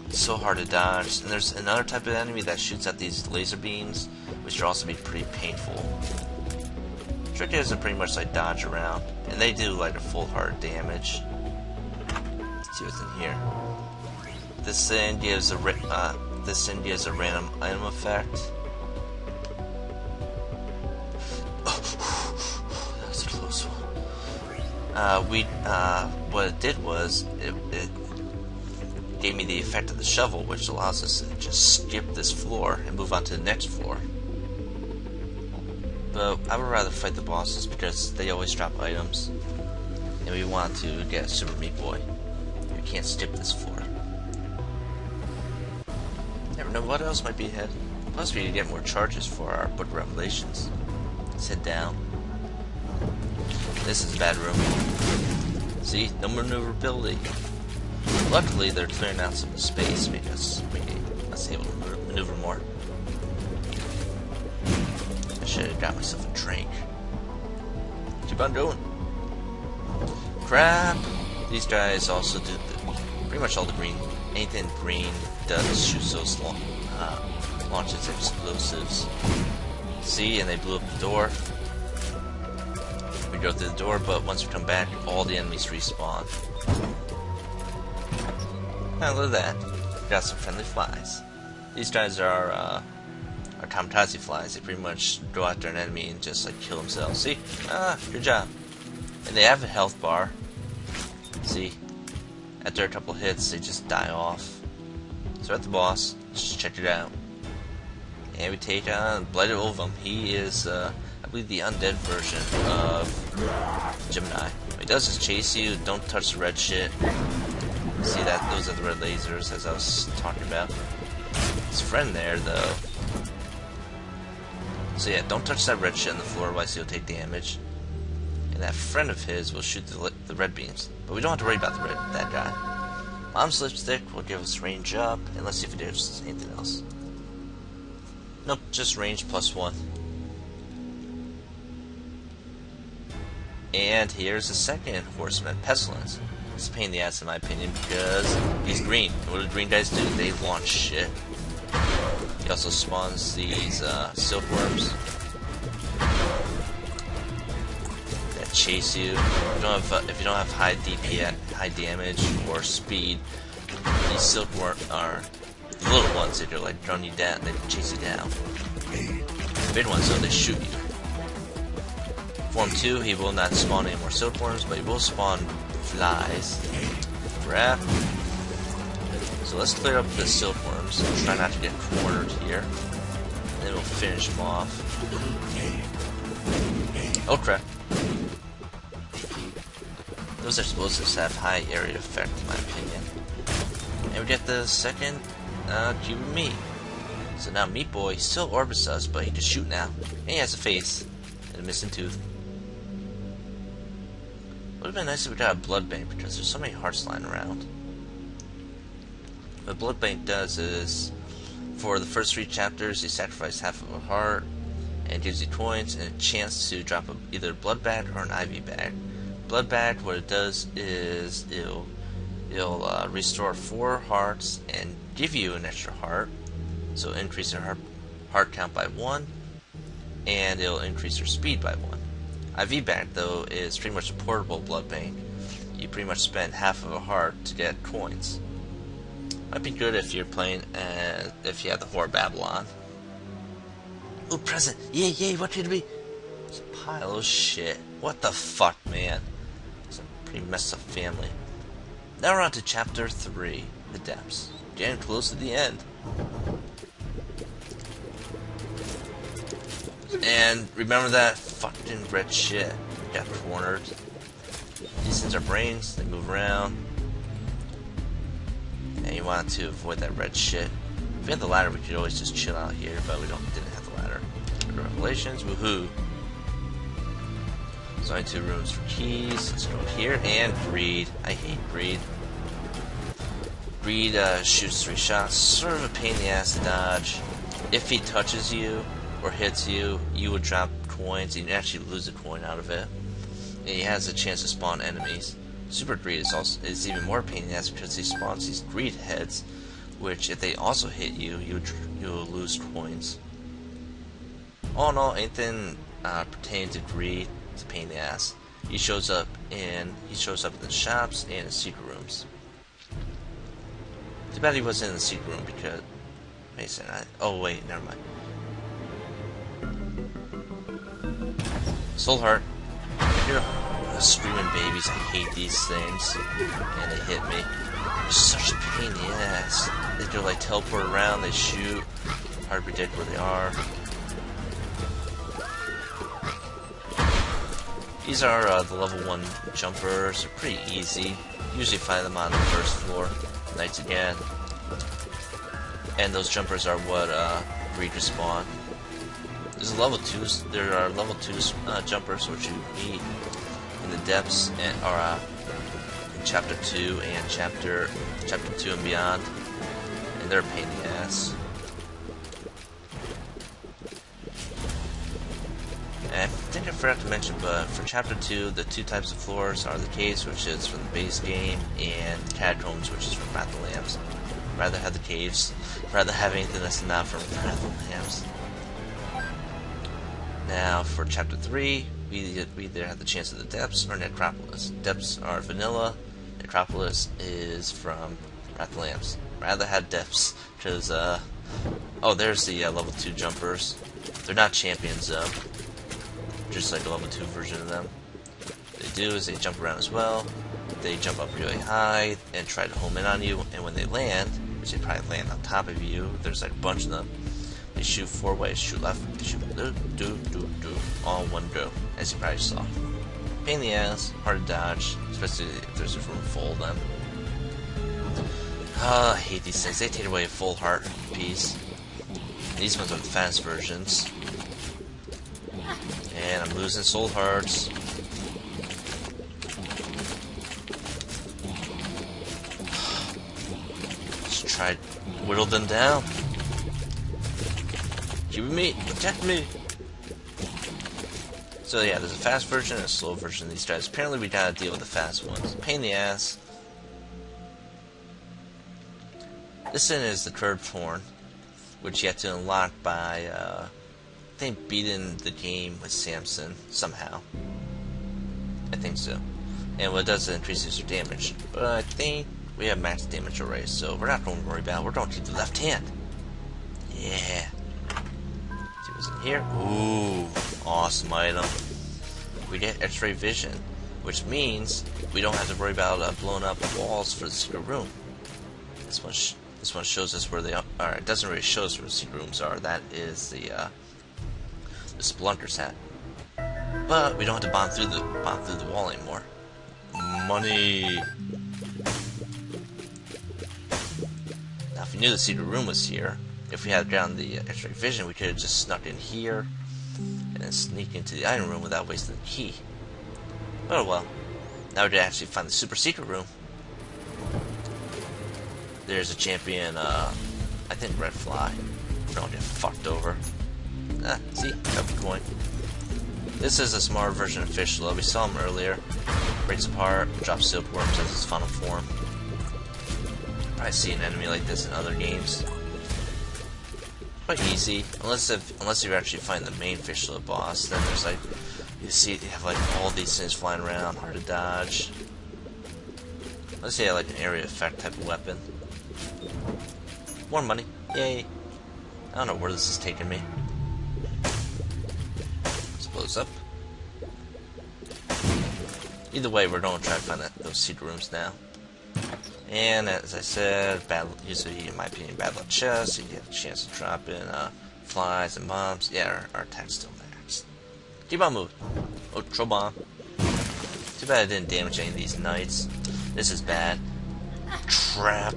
It's so hard to dodge. And there's another type of enemy that shoots at these laser beams, which can also be pretty painful. Trick is to pretty much like dodge around, and they do like a full heart damage. Let's see what's in here. This thing gives a random item effect. That was a close one. What it did was it gave me the effect of the shovel, which allows us to just skip this floor and move on to the next floor. But I would rather fight the bosses because they always drop items, and we want to get Super Meat Boy. We can't skip this floor. Never know what else might be ahead. Plus, we need to get more charges for our Book of Revelations. Let's head down. This is a bad room. See, no maneuverability. Luckily, they're clearing out some space because we need us able to maneuver more. I should have got myself a drink. Keep on going. Crap! These guys also do pretty much all the green. Anything green does shoots those launches explosives. See, and they blew up the door. We go through the door, but once we come back, all the enemies respawn. Now look at that. We got some friendly flies. These guys are kamikaze flies. They pretty much go after an enemy and just like kill themselves. See? Good job. And they have a health bar. See? After a couple hits, they just die off. So at the boss, just check it out. And we take on Blighted Ovum. He is, I believe, the undead version of Gemini. What he does is chase you. Don't touch the red shit. See that? Those are the red lasers, as I was talking about. His friend there, though. So yeah, don't touch that red shit on the floor, otherwise he'll take damage. And that friend of his will shoot the red beams. But we don't have to worry about that guy. Mom's lipstick will give us range up, and let's see if it gives anything else. Nope, just range +1. And here's the second horseman, Pestilence. It's a pain in the ass in my opinion because he's green. And what do green guys do? They launch shit. He also spawns these silkworms that chase you. If you don't have high DPS, high damage, or speed, these silkworms are the little ones that are like run you down. They chase you down. big ones, though, they shoot you. Form 2, he will not spawn any more silkworms, but he will spawn flies. Crap. So let's clear up the silkworms. Try not to get cornered here. And then we'll finish them off. Oh crap. Those explosives have high area effect in my opinion. And we get the second cube of meat. So now Meat Boy still orbits us, but he can shoot now. And he has a face and a missing tooth. Would have been nice if we got a blood bank because there's so many hearts lying around. What blood bank does is, for the first 3 chapters, you sacrifice half of a heart and gives you coins and a chance to drop either a blood bag or an IV bag. Blood bag, what it does is it'll restore 4 hearts and give you an extra heart, so increase your heart count by 1, and it'll increase your speed by 1. IV bag, though, is pretty much a portable blood bank. You pretty much spend half of a heart to get coins. Might be good if you're playing, if you have the Whore of Babylon. Ooh, present! Yay, yay, what could it be? It's a pile of shit. What the fuck, man? It's a pretty messed up family. Now we're on to chapter 3, The Depths. Getting close to the end. And remember that fucking red shit. Got cornered. These things are brains, they move around. And you want to avoid that red shit. If we had the ladder, we could always just chill out here, but we didn't have the ladder. Revelations, woohoo. There's only 2 rooms for keys. Let's go here, and greed. I hate greed. Greed shoots 3 shots. Sort of a pain in the ass to dodge. If he touches you or hits you, you would drop coins and you actually lose a coin out of it. And he has a chance to spawn enemies. Super greed is even more pain in the ass because he spawns these greed heads, which if they also hit you, you'll lose coins. All in all, anything pertaining to greed is a pain in the ass. He shows up in the shops and in secret rooms. Too bad he wasn't in the secret room because wait a second, oh wait, never mind. Soul Heart. You're screaming babies. I hate these things. And they hit me. They're such a pain in the ass. They go like teleport around, they shoot. Hard to predict where they are. These are the level 1 jumpers. They're pretty easy. Usually find them on the first floor. Knights again. And those jumpers are what breed respawn. There are level 2 jumpers which you meet in the depths and are in chapter 2 and chapter 2 and beyond, and they're a pain in the ass. And I think I forgot to mention, but for chapter 2, the 2 types of floors are the caves, which is from the base game, and the catacombs, which is from Wrath of the Lambs. I'd rather have the caves. I'd rather have anything that's not from Wrath of the Lambs. Now, for Chapter 3, we either have the chance of the Depths or Necropolis. Depths are vanilla, Necropolis is from Wrath of the Lambs. Rather have Depths, because, oh, there's the level 2 jumpers. They're not champions, though. Just like a level 2 version of them. What they do is they jump around as well. They jump up really high and try to home in on you, and when they land, which they probably land on top of you, there's like a bunch of them. They shoot 4 ways, shoot left, they shoot all in one go, as you probably saw. Pain in the ass, hard to dodge, especially if there's a room full of them. I hate these things, they take away a full heart piece. These ones are the fast versions. And I'm losing soul hearts. Just try to whittle them down. Keep me, protect me. So yeah, there's a fast version and a slow version of these guys. Apparently we gotta deal with the fast ones. Pain in the ass. This one is the curved horn, which you have to unlock by, I think, beating the game with Samson somehow. I think so. And what it does is it increases your damage. But I think we have max damage already, so we're not going to worry about it. We're going to keep the left hand. Yeah. See, What's in here? Ooh, awesome item. We get X-ray vision, which means we don't have to worry about blowing up walls for the secret room. This one shows us where they are. It doesn't really show us where the secret rooms are. That is the Splunker's hat. But we don't have to bomb through the wall anymore. Money. Now, if we knew the secret room was here, if we had gotten the X-ray vision, we could have just snuck in here and then sneak into the item room without wasting the key. Oh well. Now we can actually find the super secret room. There's a champion, I think Red Fly. Don't get fucked over. See? Got the coin. This is a smaller version of Fishlow. We saw him earlier. Breaks apart, drops silkworms as his final form. Probably see an enemy like this in other games. Quite easy, unless you actually find the main Fishlow boss. Then there's like, you have like all these things flying around, hard to dodge. Let's say like an area effect type of weapon. More money, yay! I don't know where this is taking me. This blows up. Either way, we're going to try to find those secret rooms now. And as I said, usually, in my opinion, bad luck chests. You have a chance to drop in flies and bombs. Yeah, our attack's still maxed. Keep on moving. Oh, troll bomb. Too bad I didn't damage any of these knights. This is bad. Trap.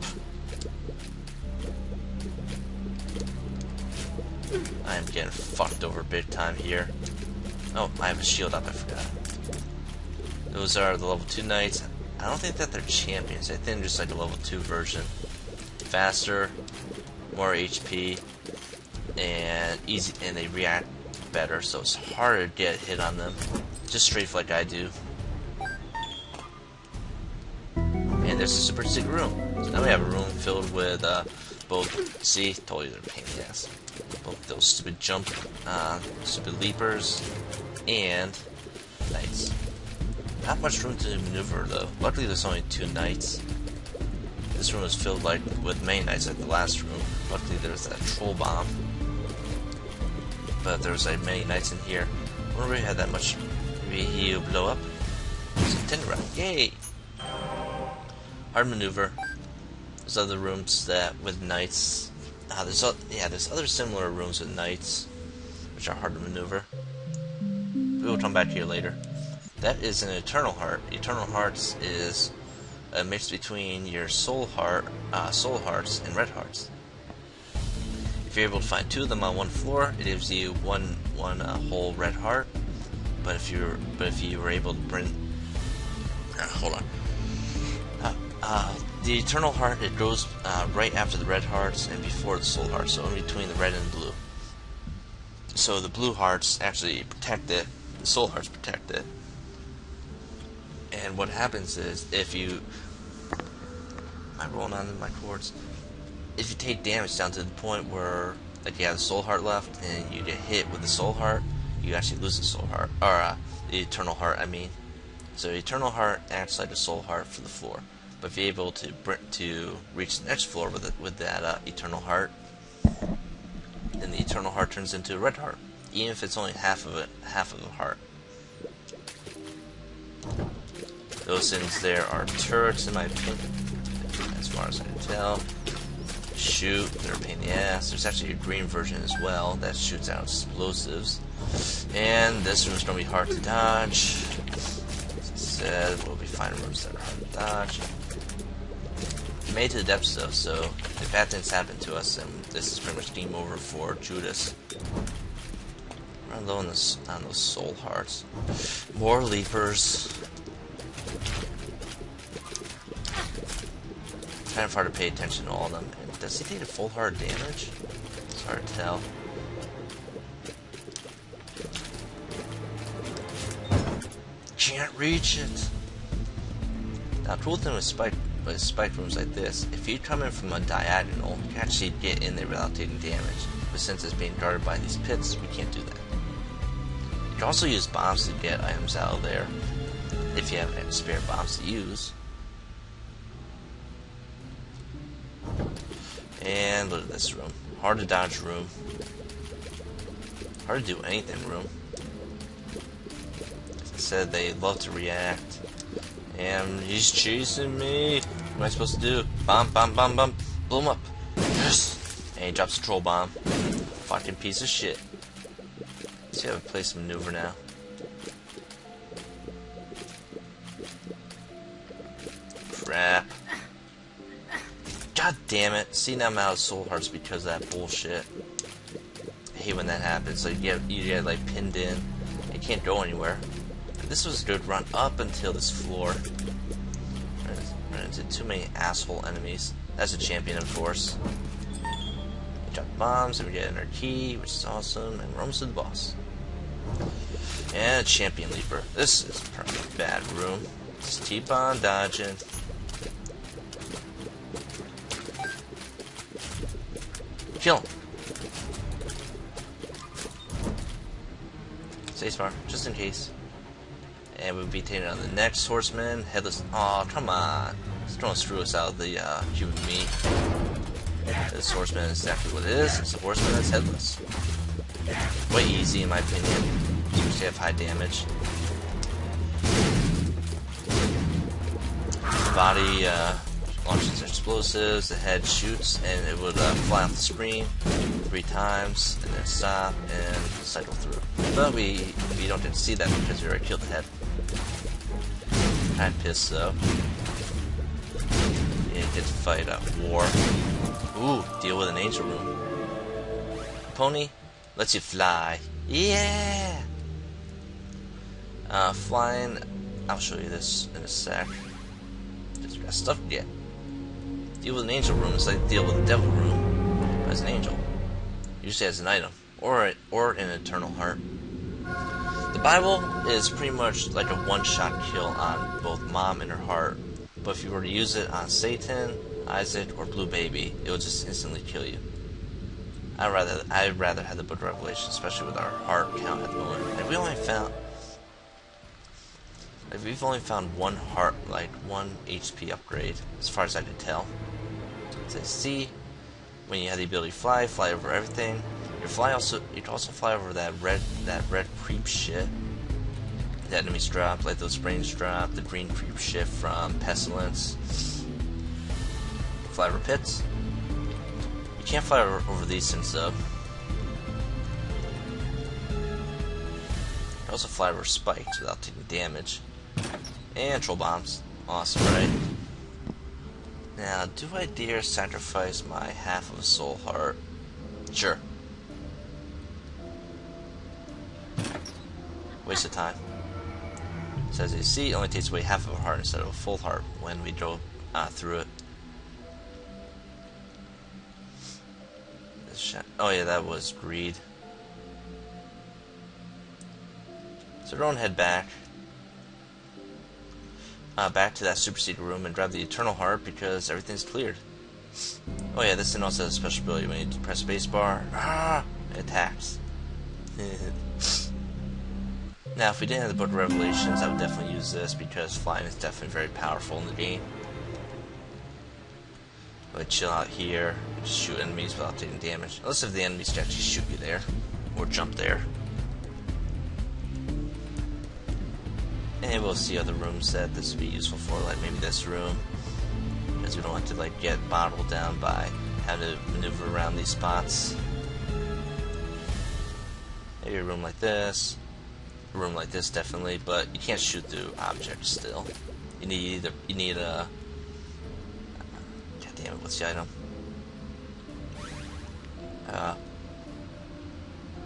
I am getting fucked over big time here. Oh, I have a shield up, I forgot. Those are the level 2 knights. I don't think that they're champions. I think they're just like a level 2 version. Faster, more HP, and easy, and they react better, so it's harder to get hit on them. Just strafe like I do. And there's a super secret room. So now we have a room filled with both. See, told you they're a pain in the ass. Both those stupid stupid leapers, and knights. Not much room to maneuver though. Luckily there's only 2 knights. This room is filled like with main knights like the last room. Luckily there's that troll bomb. But there's like many knights in here. I wonder if we had that much. Maybe he'll blow up. There's a tin rock. Yay! Hard maneuver. There's other rooms that with knights. There's other similar rooms with knights, which are hard to maneuver. We will come back here later. That is an Eternal Heart. Eternal Hearts is a mix between your Soul Hearts and Red Hearts. If you're able to find 2 of them on one floor, it gives you one whole Red Heart. But if you were able to bring, hold on. The Eternal Heart, it goes right after the Red Hearts and before the Soul Hearts, so in between the red and the blue. So the blue hearts actually protect it, the Soul Hearts protect it. And what happens is, if you... Am I rolling on my cords? If you take damage down to the point where, like, you have the Soul Heart left, and you get hit with the Soul Heart, you actually lose the Soul Heart. Or, the Eternal Heart, I mean. So, the Eternal Heart acts like a Soul Heart for the floor. But if you're able to reach the next floor with that Eternal Heart, then the Eternal Heart turns into a Red Heart. Even if it's only half of a heart. Those things there are turrets, in my opinion, as far as I can tell. Shoot, they're a pain in the ass. There's actually a green version as well that shoots out explosives. And this room's going to be hard to dodge. As I said, we'll be finding rooms that are hard to dodge. We made it to the depths though, so if bad things happen to us, then this is pretty much game over for Judas. Run low on those soul hearts. More leapers. Kind of hard to pay attention to all of them. And does he take a full heart damage? It's hard to tell. Can't reach it. Now, cool thing with spike rooms like this, if you come in from a diagonal, you can actually get in there without taking damage. But since it's being guarded by these pits, we can't do that. You can also use bombs to get items out of there, if you have any spare bombs to use. And look at this room. Hard to dodge room. Hard to do anything room. As I said, they love to react. And he's chasing me. What am I supposed to do? Bomb, bomb, bomb, bomb. Blow him up. Yes! And he drops a troll bomb. Fucking piece of shit. Let's see how we play some maneuver now. Crap. God damn it. See, now I'm out of soul hearts because of that bullshit. I hate when that happens. Like, you get like pinned in. You can't go anywhere. This was a good run up until this floor. Ran into too many asshole enemies. That's a champion, of course. We drop bombs, and we get our key, which is awesome, and we're almost to the boss. And a champion leaper. This is a perfect bad room. Just keep on dodging. Kill him. Spacebar, just in case. And we'll be taking on the next horseman. Headless. Aw, come on. Just don't screw us out of the human meat. This horseman is exactly what it is. It's a horseman that's headless. Quite easy, in my opinion. Seems to have high damage. The body launches explosives. The head shoots, and it would fly off the screen 3 times, and then stop and cycle through. But we don't get to see that because we already killed the head. Kinda pissed though. You get to fight a war. Ooh, deal with an angel room. Pony lets you fly. Yeah! Flying, I'll show you this in a sec. Just got stuff to get. Deal with an angel room is like deal with a devil room as an angel. Usually as an item. Or an eternal heart. The Bible is pretty much like a one-shot kill on both Mom and her heart. But if you were to use it on Satan, Isaac, or Blue Baby, it would just instantly kill you. I'd rather have the Book of Revelation, especially with our heart count at the moment. Like we've only found one heart, like one HP upgrade, as far as I could tell. It says C. When you have the ability to fly over everything. You can also fly over that red creep shit. The enemies drop, like those brains drop. The green creep shit from Pestilence. Fly over pits. You can't fly over these things though. You also fly over spikes without taking damage. And troll bombs. Awesome, right? Now, do I dare sacrifice my half of a soul heart? Sure. Waste of time. It says, you see, it only takes away half of a heart instead of a full heart when we go through it. Oh yeah, that was greed. So don't head back. Back to that superseded room and grab the eternal heart because everything's cleared. Oh yeah, this thing also has a special ability. When you press spacebar, it attacks. Now, if we didn't have the Book of Revelations, I would definitely use this because flying is definitely very powerful in the game. I would chill out here, just shoot enemies without taking damage. Unless if the enemies can actually shoot you there, or jump there. And we'll see other rooms that this would be useful for, like maybe this room. Because we don't want to like get bottled down by having to maneuver around these spots. Maybe a room like this. A room like this definitely, but you can't shoot through objects still. You need a God damn it, what's the item?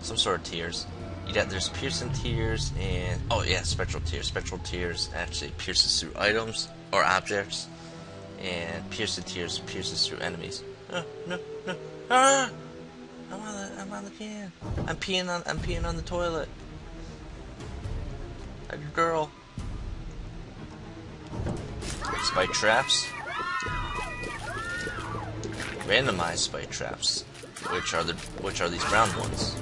Some sort of tears. There's piercing tears and oh yeah, spectral tears. Spectral tears actually pierces through items or objects, and piercing tears pierces through enemies. No. Ah! I'm on the can. I'm peeing on the toilet. Like a girl. Spike traps. Randomized spike traps, which are these brown ones.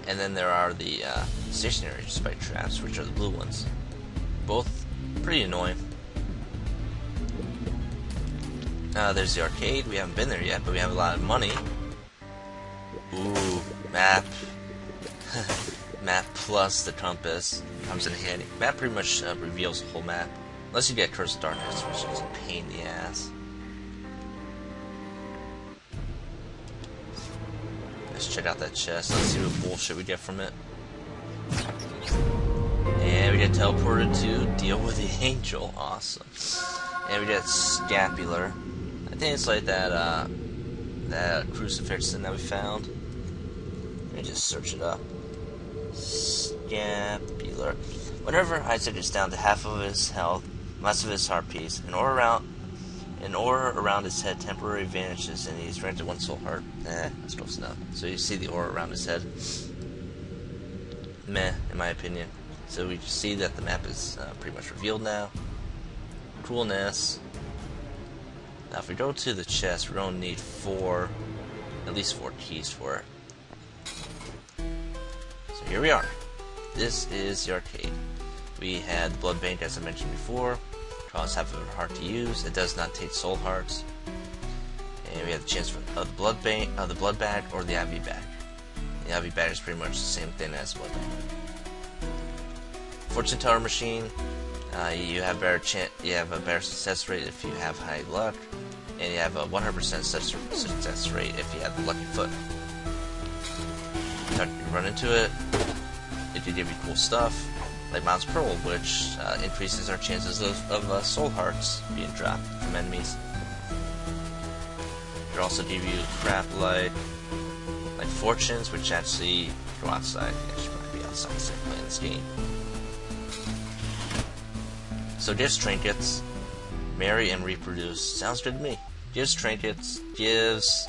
And then there are the stationary spike traps, which are the blue ones. Both pretty annoying. There's the arcade. We haven't been there yet, but we have a lot of money. Ooh, map. Map plus the compass comes in handy. Map pretty much reveals the whole map. Unless you get Curse of Darkness, which is a pain in the ass. Let's check out that chest. Let's see what bullshit we get from it. And we get teleported to deal with the angel. Awesome. And we get scapular. I think it's like that that crucifix thing that we found. Let me just search it up. Scapular. Whenever Isaac is down to half of his health, most of his heart piece, an aura around his head temporarily vanishes, and he's granted one soul heart. I'm supposed to know. So you see the aura around his head. Meh, in my opinion. So we just see that the map is pretty much revealed now. Coolness. Now if we go to the chest, we're going to need at least four keys for it. So here we are. This is the arcade. We had the blood bank, as I mentioned before. Costs half of a heart to use. It does not take soul hearts. And we have the chance for the blood bank, the blood bag, or the IV bag. The IV bag is pretty much the same thing as blood bag. Fortune teller machine. You have a better success rate if you have high luck, and you have a 100% success rate if you have the lucky foot. You run into it. It can give you cool stuff, like Mount's Pearl, which increases our chances of soul hearts being dropped from enemies. It can also give you crap like fortunes, which actually go outside. I should probably be outside instead of playing this game. So gives trinkets, marry and reproduce. Sounds good to me. Gives trinkets, gives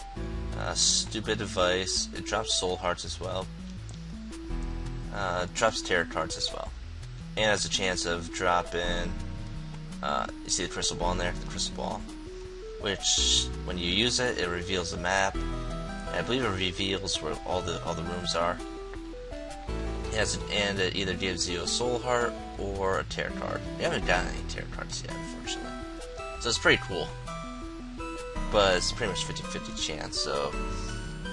stupid advice. It drops soul hearts as well. Drops tarot cards as well. And has a chance of dropping, you see the crystal ball in there? The crystal ball. Which, when you use it, it reveals the map. And I believe it reveals where all the rooms are. And it either gives you a soul heart or a tarot card. We haven't gotten any tarot cards yet, unfortunately. So it's pretty cool. But it's pretty much 50-50 chance, so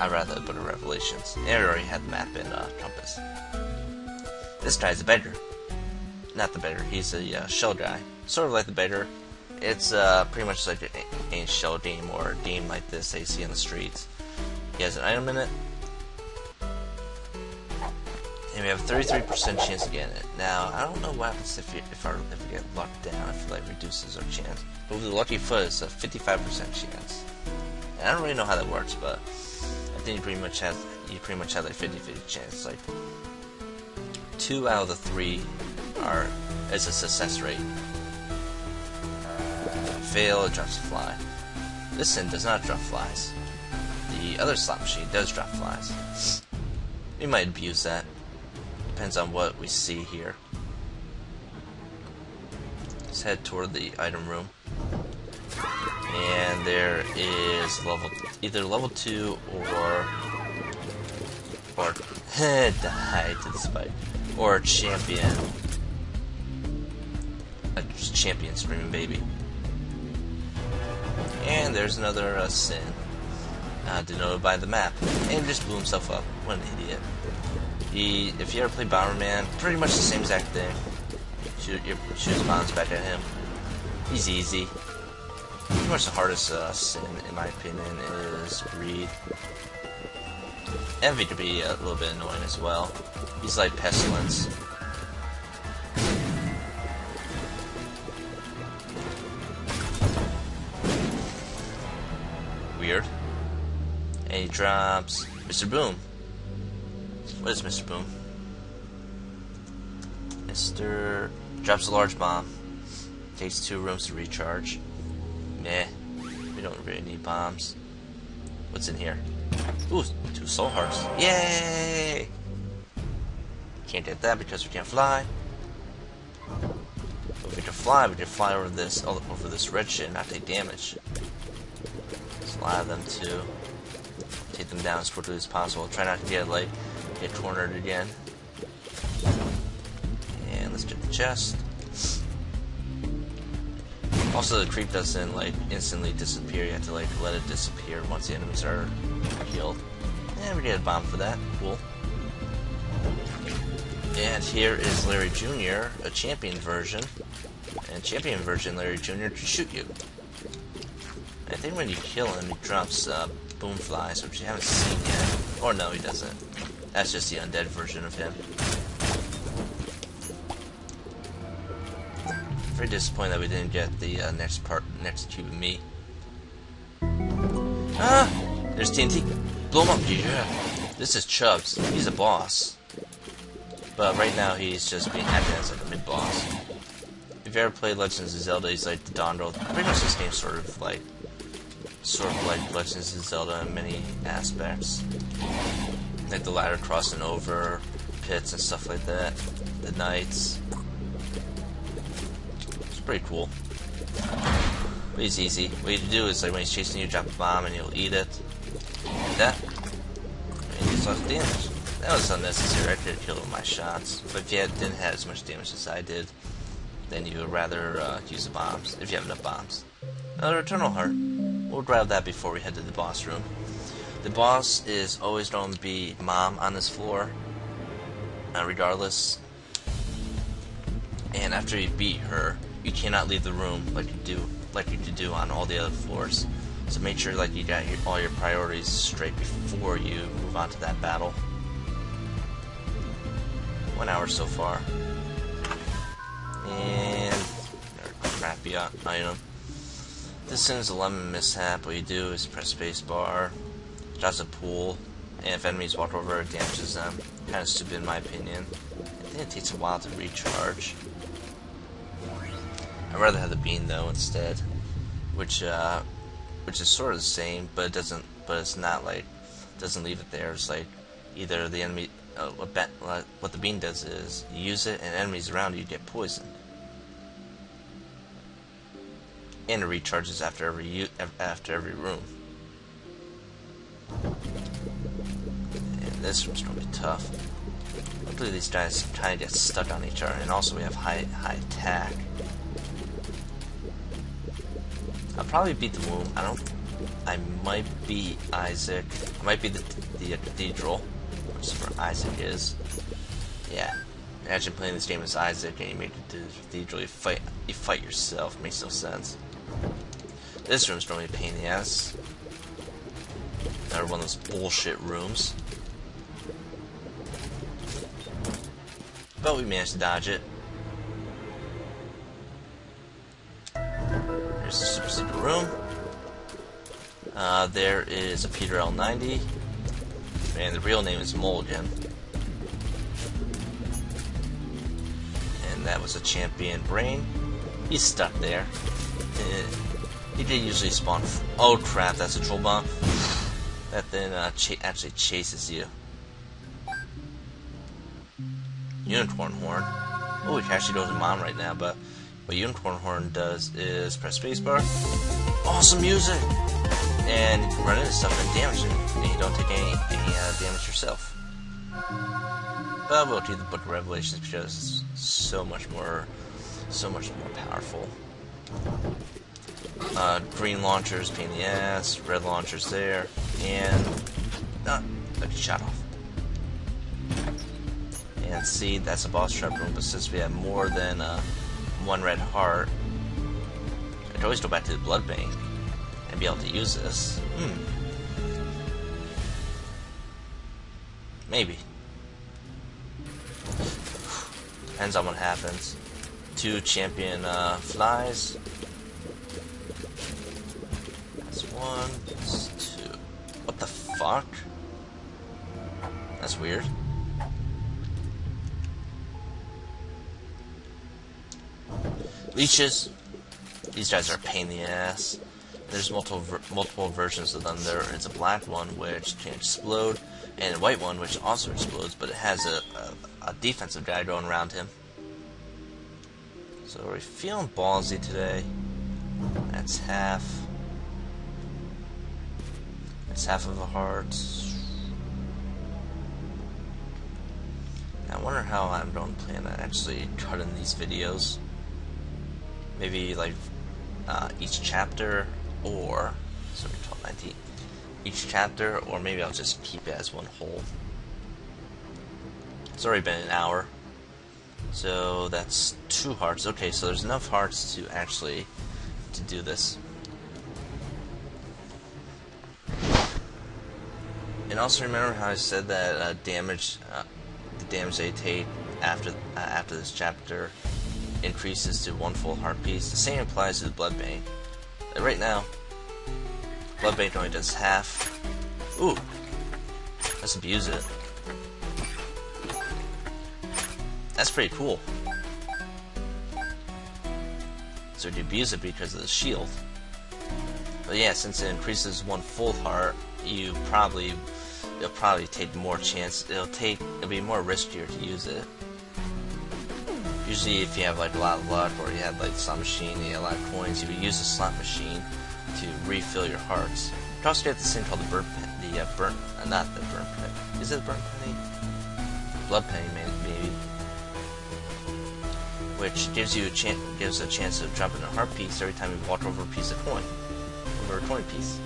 I'd rather put in Revelations. And I already had the map in Compass. This guy's a beggar. Not the beggar, he's a shell guy. Sort of like the beggar. It's pretty much like a shell game or a game like this that you see on the streets. He has an item in it. And we have a 33% chance of getting it. Now, I don't know what happens if we get lucked down, if it reduces our chance. But with the lucky foot, it's a 55% chance. And I don't really know how that works, but I think you pretty much have like 50-50 chance. Like 2 out of the 3 is a success rate. Fail, it drops a fly. This one does not drop flies. The other slot machine does drop flies. We might abuse that. Depends on what we see here. Let's head toward the item room. And there is either level 2 or die to the spike. Or champion. A champion screaming baby. And there's another sin. Denoted by the map. And he just blew himself up. What an idiot. If you ever play Bomberman, pretty much the same exact thing. Shoot bombs back at him. He's easy. Pretty much the hardest sin, in my opinion, is greed. Envy could be a little bit annoying as well. He's like pestilence. Weird. And he drops Mr. Boom. What is Mr. Boom? Mr. drops a large bomb. Takes 2 rooms to recharge. Meh. We don't really need bombs. What's in here? Ooh, 2 soul hearts. Yay! Can't get that because we can't fly. But we can fly over this red shit and not take damage. There's a lot of them too. Take them down as quickly as possible. Try not to get cornered again. And let's get the chest. Also, the creep doesn't instantly disappear. You have to let it disappear once the enemies are killed. And we get a bomb for that. Cool. And here is Larry Jr., a champion version. And champion version Larry Jr. can shoot you. I think when you kill him, he drops boom flies, which you haven't seen yet. Or no, he doesn't. That's just the undead version of him. Very disappointed that we didn't get the next cube of meat. Ah! There's TNT. Blow him up. Yeah. This is Chubbs. He's a boss. But right now he's just being acted as like a mid-boss. If you ever played Legends of Zelda, he's like the Dondro. Pretty much this game's sort of like Legends of Zelda in many aspects. Like the ladder crossing over pits and stuff like that. The knights. It's pretty cool. But he's easy. What you do is like when he's chasing you, drop a bomb and he'll eat it. Like that. And he does lots of damage. That was unnecessary. I could have killed him with my shots. But if you didn't have as much damage as I did, then you would rather use the bombs, if you have enough bombs. Another Eternal Heart. We'll grab that before we head to the boss room. The boss is always going to be Mom on this floor, regardless. And after you beat her, you cannot leave the room like you do on all the other floors. So make sure like you got all your priorities straight before you move on to that battle. 1 hour so far. And crappy item. This is a lemon mishap. What you do is press spacebar, drops a pool, and if enemies walk over, it damages them. Kind of stupid in my opinion. I think it takes a while to recharge. I'd rather have the bean though instead, which is sort of the same, but it doesn't. But it's not like doesn't leave it there. It's like either the enemy. What the bean does is you use it, and enemies around you get poisoned. And it recharges after every room. And this room's gonna be tough. Hopefully these guys kind of get stuck on each other, and also we have high attack. I'll probably beat the womb. I might be Isaac. I might be the cathedral, which is where Isaac is. Yeah. Imagine playing this game as Isaac and you make it to the cathedral. You fight yourself. It makes no sense. This room's probably a pain in the ass. Another one of those bullshit rooms. But we managed to dodge it. There's the super secret room. There is a Peter L90. And the real name is Mulligan. And that was a champion brain. He's stuck there. He did usually spawn. Oh crap, that's a troll bomb. That then actually chases you. Unicorn Horn. Oh, we can actually go to Mom right now, but what Unicorn Horn does is press spacebar. Awesome music! And you can run into stuff and damage it, and you don't take any damage yourself. But we'll do the Book of Revelations because it's so much more powerful. Green launchers, pain in the ass. Red launchers there, and I get shot off. And see, that's a boss trap room. But since we have more than one red heart, I can always go back to the blood bank and be able to use this. Maybe. Depends on what happens. 2 champion flies. That's 1. That's 2. What the fuck? That's weird. Leeches. These guys are a pain in the ass. There's multiple versions of them. There is a black one which can explode, and a white one which also explodes, but it has a defensive guy going around him. So we're feeling ballsy today. That's half. That's half of a heart. I wonder how I'm going to plan on actually cutting these videos. Maybe like each chapter, or sorry, 12:19. Each chapter, or maybe I'll just keep it as one whole. It's already been an hour. So that's 2 hearts. Okay, so there's enough hearts to actually to do this. And also remember how I said that the damage they take after this chapter increases to 1 full heart piece. The same applies to the blood bank. Right now, blood bank only does half. Ooh, let's abuse it. That's pretty cool. So you abuse it because of the shield. But yeah, since it increases 1 full heart, it'll probably take more chance. It'll be more riskier to use it. Usually, if you have like a lot of luck, or you have like a slot machine, and you have a lot of coins, you would use the slot machine to refill your hearts. You can also get this thing called the burnt penny. Not the burnt penny. Is it the burnt penny? Blood penny, maybe. Which gives a chance of dropping a heart piece every time you walk over a piece of coin, over a coin piece,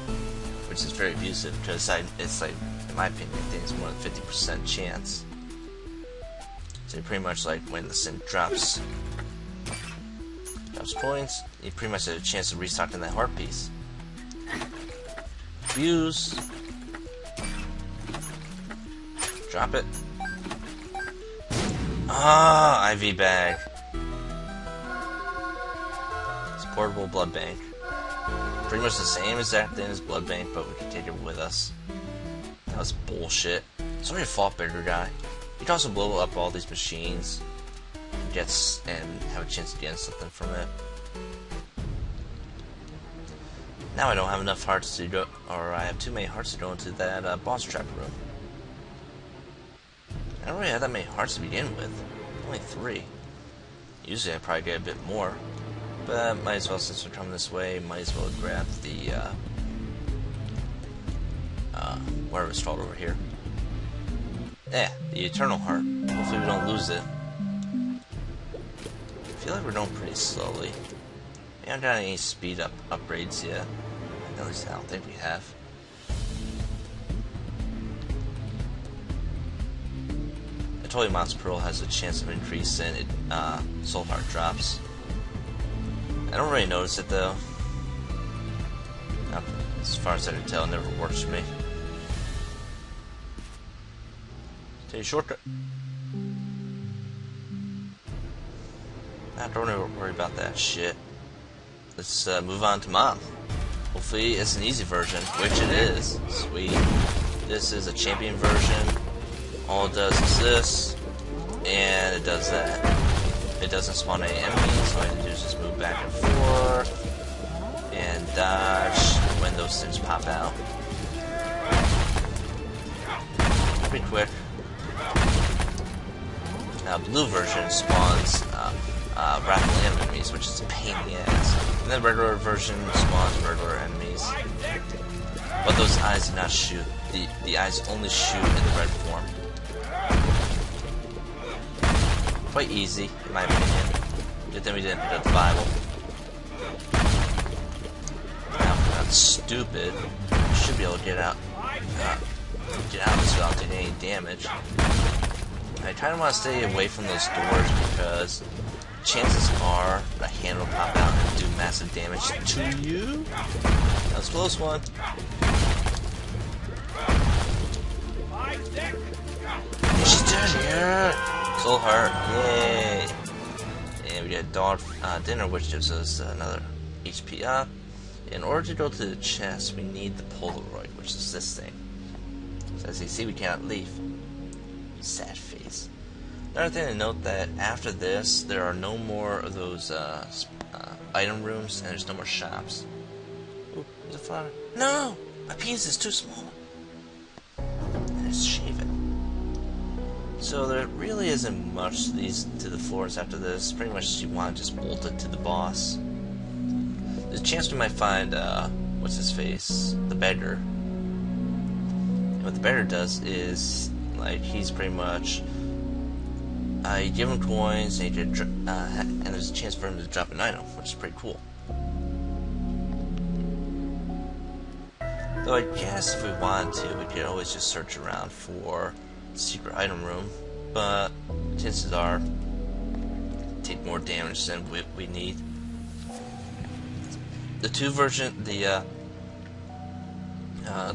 which is very abusive because it's like, in my opinion, I think it's more than 50% chance. So pretty much like when the sin drops coins, you pretty much have a chance of restocking that heart piece. Fuse. Drop it. Ah, IV bag. It's a portable blood bank. Pretty much the same exact thing as blood bank, but we can take it with us. That was bullshit. Sorry to fault bigger guy. You can also blow up all these machines and have a chance of getting something from it. Now I don't have enough hearts to go, or I have too many hearts to go into that boss trap room. I don't really have that many hearts to begin with. Only 3. Usually I probably get a bit more. But might as well, since we're coming this way, might as well grab the whatever it's called over here. Yeah, the Eternal Heart. Hopefully we don't lose it. I feel like we're going pretty slowly. We haven't got any speed upgrades yet. At least I don't think we have. I told you Mouse Pearl has a chance of increasing soul heart drops. I don't really notice it though. As far as I can tell, it never works for me. Take a shortcut. Don't worry about that shit. Let's move on to Mom. Hopefully it's an easy version, which it is. Sweet. This is a champion version. All it does is this, and it does that. It doesn't spawn any enemies, so all I have to do is just move back and forth and dodge when those things pop out. Pretty quick. Now, blue version spawns rattling enemies, which is a pain in the ass. And then regular version spawns regular enemies. But those eyes do not shoot. The eyes only shoot in the red form. Quite easy, in my opinion. Good thing we didn't pick up the Bible. Now, if we're not stupid, we should be able to get out of this without taking any damage. I kind of want to stay away from those doors because chances are a hand will pop out and do massive damage to you. That was a close one. She's dead here. Soul heart, yay! And we get dog dinner, which gives us another HP up. In order to go to the chest, we need the Polaroid, which is this thing. So as you see, we cannot leave. Sad face. Another thing to note that after this, there are no more of those item rooms, and there's no more shops. Ooh, there's a flower. No! My penis is too small. And it's shaven. So there really isn't much to the floors after this. Pretty much you want to just bolt it to the boss. There's a chance we might find, what's his face? The beggar. And what the beggar does is, like, he's pretty much, you give him coins, and, and there's a chance for him to drop an item, which is pretty cool. Though I guess if we wanted to, we could always just search around for secret item room, but chances are take more damage than we need. The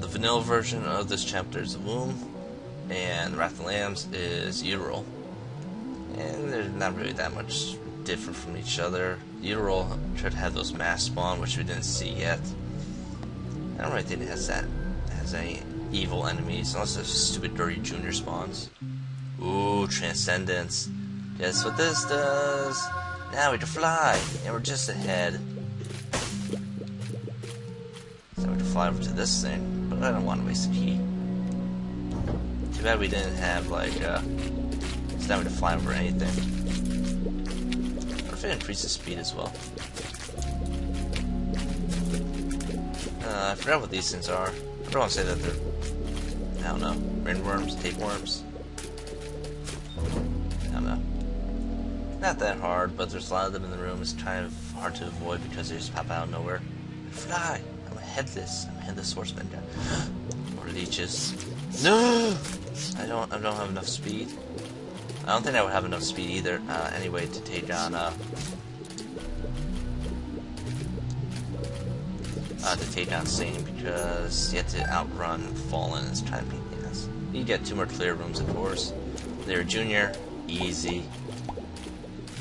vanilla version of this chapter is the womb, and Wrath of the Lambs is Uteral. And they're not really that much different from each other. Uteral tried to have those mass spawn, which we didn't see yet. I don't really think it has any evil enemies, unless it's stupid dirty junior spawns. Ooh, Transcendence. Guess what this does? Now we can fly, and we're just ahead. So we can fly over to this thing, but I don't want to waste a key. Too bad we didn't have, like, it's not to fly over anything. What if it increases speed as well? I forgot what these things are. I don't want to say that they're, I don't know, ringworms, tapeworms. I don't know. Not that hard, but there's a lot of them in the room. It's kind of hard to avoid because they just pop out of nowhere. Fly! I'm a headless horseman guy. Or leeches. No! I don't have enough speed. I don't think I would have enough speed either, anyway, to take on, Satan, because you have to outrun Fallen. It's kind of pain in the ass. You get 2 more clear rooms, of course. They're junior, easy.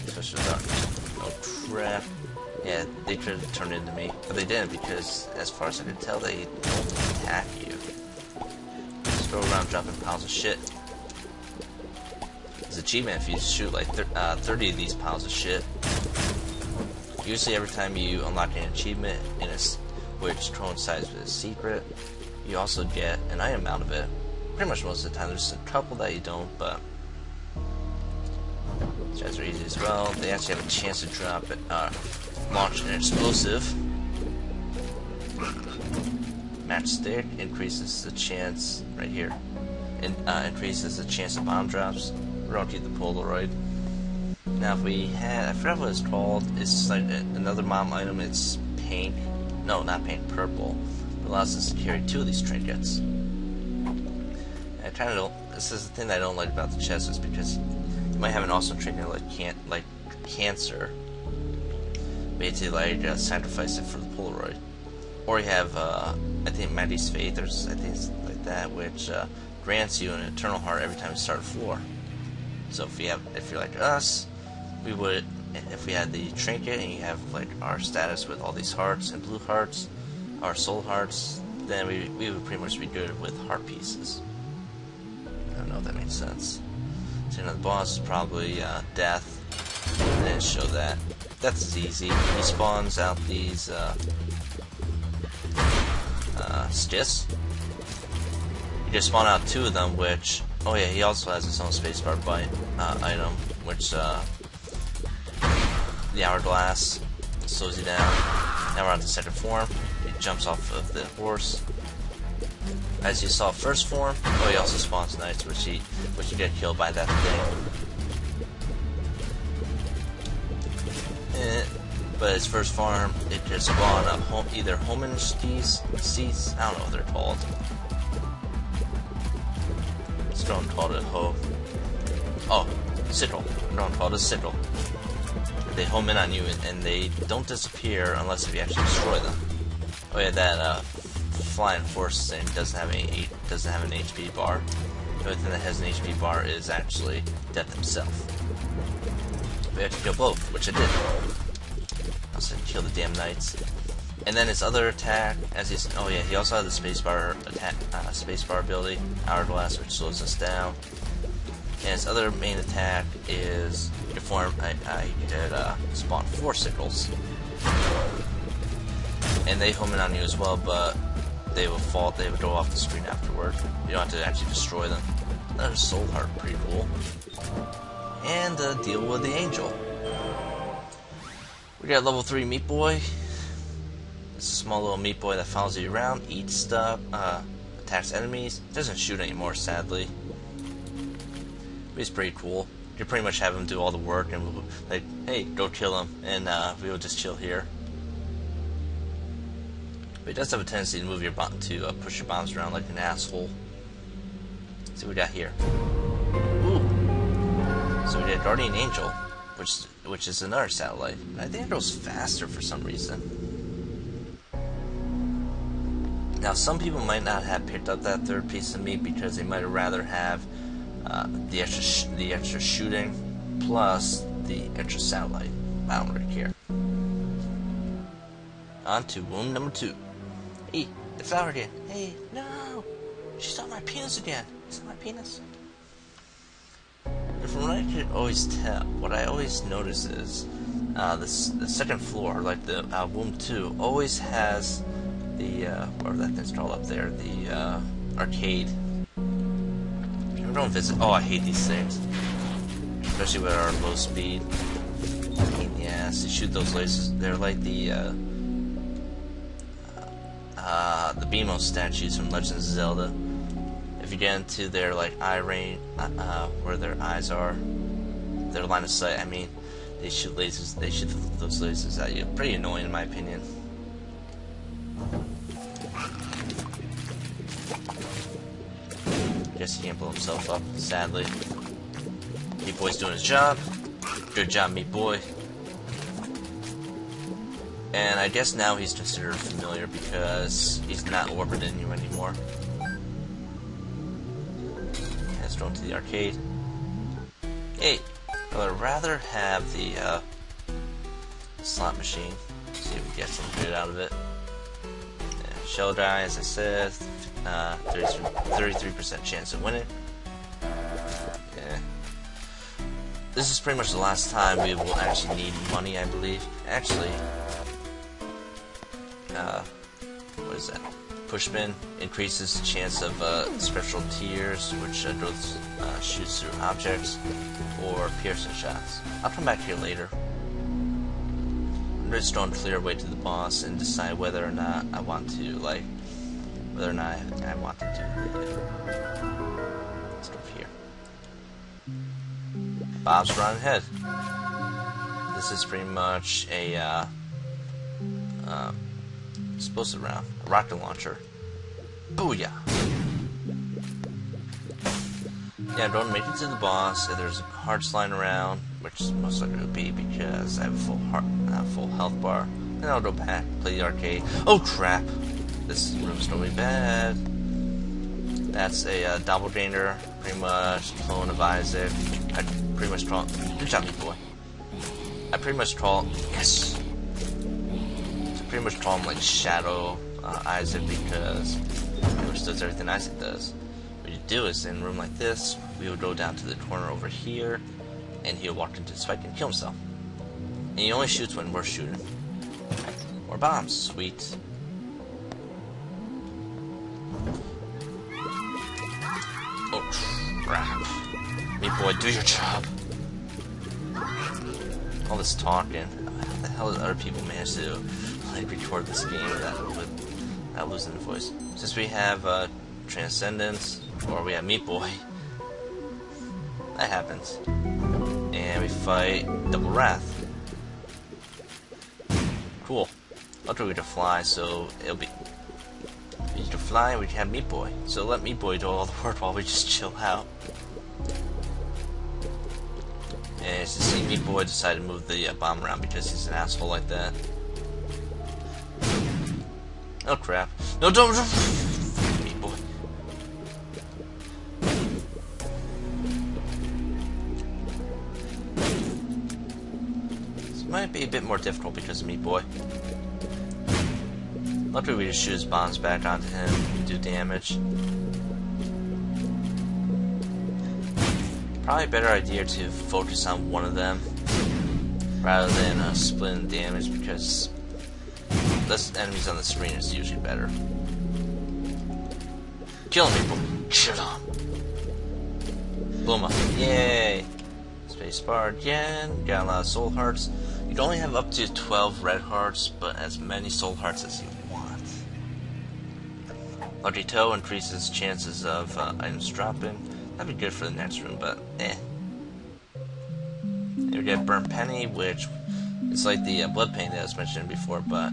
Especially without no crap. Yeah, they could have turned into me, but they didn't because, as far as I could tell, they don't attack you. Just go around dropping piles of shit. There's an achievement if you shoot like 30 of these piles of shit. Usually every time you unlock an achievement, which coincides with a secret, you also get an item out of it. Pretty much most of the time. There's a couple that you don't, but these guys are easy as well. They actually have a chance to drop it, launch an explosive. Matchstick increases the chance right here. Increases the chance of bomb drops. We're gonna keep the Polaroid. Now if we had, I forgot what it's called. It's like another mom item. It's pink. No, not pink. Purple. It allows us to carry 2 of these trinkets. I kind of don't. This is the thing that I don't like about the chest, is because you might have an awesome trinket like cancer. Basically, like sacrifice it for the Polaroid, or you have I think Maddie's Faith, or I think it's like that, which grants you an eternal heart every time you start a floor. So if you're like us, we would, if we had the trinket and you have like our status with all these hearts and blue hearts, our soul hearts, then we would pretty much be good with heart pieces. I don't know if that makes sense. So the boss is probably Death. I didn't show that. That's easy. He spawns out these stis. You just spawn out 2 of them, which, oh yeah, he also has his own spacebar bite item, which the hourglass slows you down. Now we're on the second form. He jumps off of the horse. As you saw first form, oh, he also spawns knights, which you get killed by that thing. But his first farm, it just spawned up either homing seats, I don't know what they're called. Stone called it sickle. Stone called it sickle. They home in on you, and they don't disappear unless if you actually destroy them. Oh yeah, that flying horse thing doesn't have an HP bar. The only thing that has an HP bar is actually Death himself. We have to kill both, which I did. I also kill the damn knights. And then his other attack, he also has the spacebar attack, spacebar ability, Hourglass, which slows us down. And his other main attack is you could spawn 4 sickles, and they home in on you as well, but they will fall. They would go off the screen afterward. You don't have to actually destroy them. Another soul heart, pretty cool. And deal with the angel. We got level 3 meat boy. It's a small little meat boy that follows you around, eats stuff, attacks enemies. Doesn't shoot anymore, sadly. But he's pretty cool. You pretty much have him do all the work, and we'll, like, hey, go kill him, and we will just chill here. But he does have a tendency to move your push your bombs around like an asshole. Let's see what we got here. Ooh. So we got Guardian Angel, which is another satellite. I think it goes faster for some reason. Now, some people might not have picked up that third piece of meat because they might have rather have the extra shooting plus the extra satellite. I don't really care. On to wound number 2. Hey, it's out again. Hey, no! She saw my penis again. Is that my penis? And from what I could always tell, what I always notice is the second floor, like the womb 2, always has the whatever that thing's called up there, the arcade. We don't visit. Oh, I hate these things, especially with our low speed. Yes, they shoot those lasers. They're like the BMO statues from Legends of Zelda. If you get into their like eye range, where their eyes are, their line of sight, I mean, they shoot lasers. They shoot those lasers at you. Pretty annoying, in my opinion. Guess he can't blow himself up, sadly. Meat Boy's doing his job. Good job, Meat Boy. And I guess now he's considered familiar because he's not orbiting you anymore. Let's go into the arcade. Hey, I would rather have the slot machine. See if we get some good out of it. Yeah, shell guy, as I said, 33% chance of winning. Yeah. This is pretty much the last time we will actually need money, I believe. Actually, what is that? Pushpin increases the chance of special tears, which shoots through objects, or piercing shots. I'll come back here later. I'm just going to clear away to the boss and decide whether or not I want to, like, whether or not I want to do it. Let's go over here. Bob's running ahead. This is pretty much a explosive round, a rocket launcher. Booyah! Yeah, don't make it to the boss. If there's hearts lying around, which most likely will be because I have a full health bar, then I'll go back, play the arcade. Oh crap! This room's gonna be bad. That's a doppelganger, pretty much clone of Isaac. I pretty much call. Good job, Meat Boy. I pretty much call. Yes. Pretty much call him like Shadow Isaac because he pretty much does everything Isaac does. What you do is in a room like this, we would go down to the corner over here, and he'll walk into the spike and kill himself. And he only shoots when we're shooting. More bombs, sweet. Oh crap! Meat Boy, do your job. All this talking. How the hell did other people manage to like record this game without losing the voice? Since we have Transcendence, or we have Meat Boy, that happens. And we fight Double Wrath. Cool. Luckily we can fly, so it'll be. We can fly and we can have Meat Boy. So let Meat Boy do all the work while we just chill out. And as you see, Meat Boy decided to move the bomb around because he's an asshole like that. Oh crap. No, don't! Meat Boy. This might be a bit more difficult because of Meat Boy. Luckily we just shoot his bombs back onto him and do damage. Probably a better idea to focus on one of them rather than splitting damage because less enemies on the screen is usually better. Kill him, people! Kill him! Blow him up. Yay! Spacebar again. Got a lot of soul hearts. You can only have up to 12 red hearts, but as many soul hearts as you want. Lucky Toe increases chances of items dropping. That'd be good for the next room, but eh. And we get Burnt Penny, which is like the blood paint that I was mentioning before, but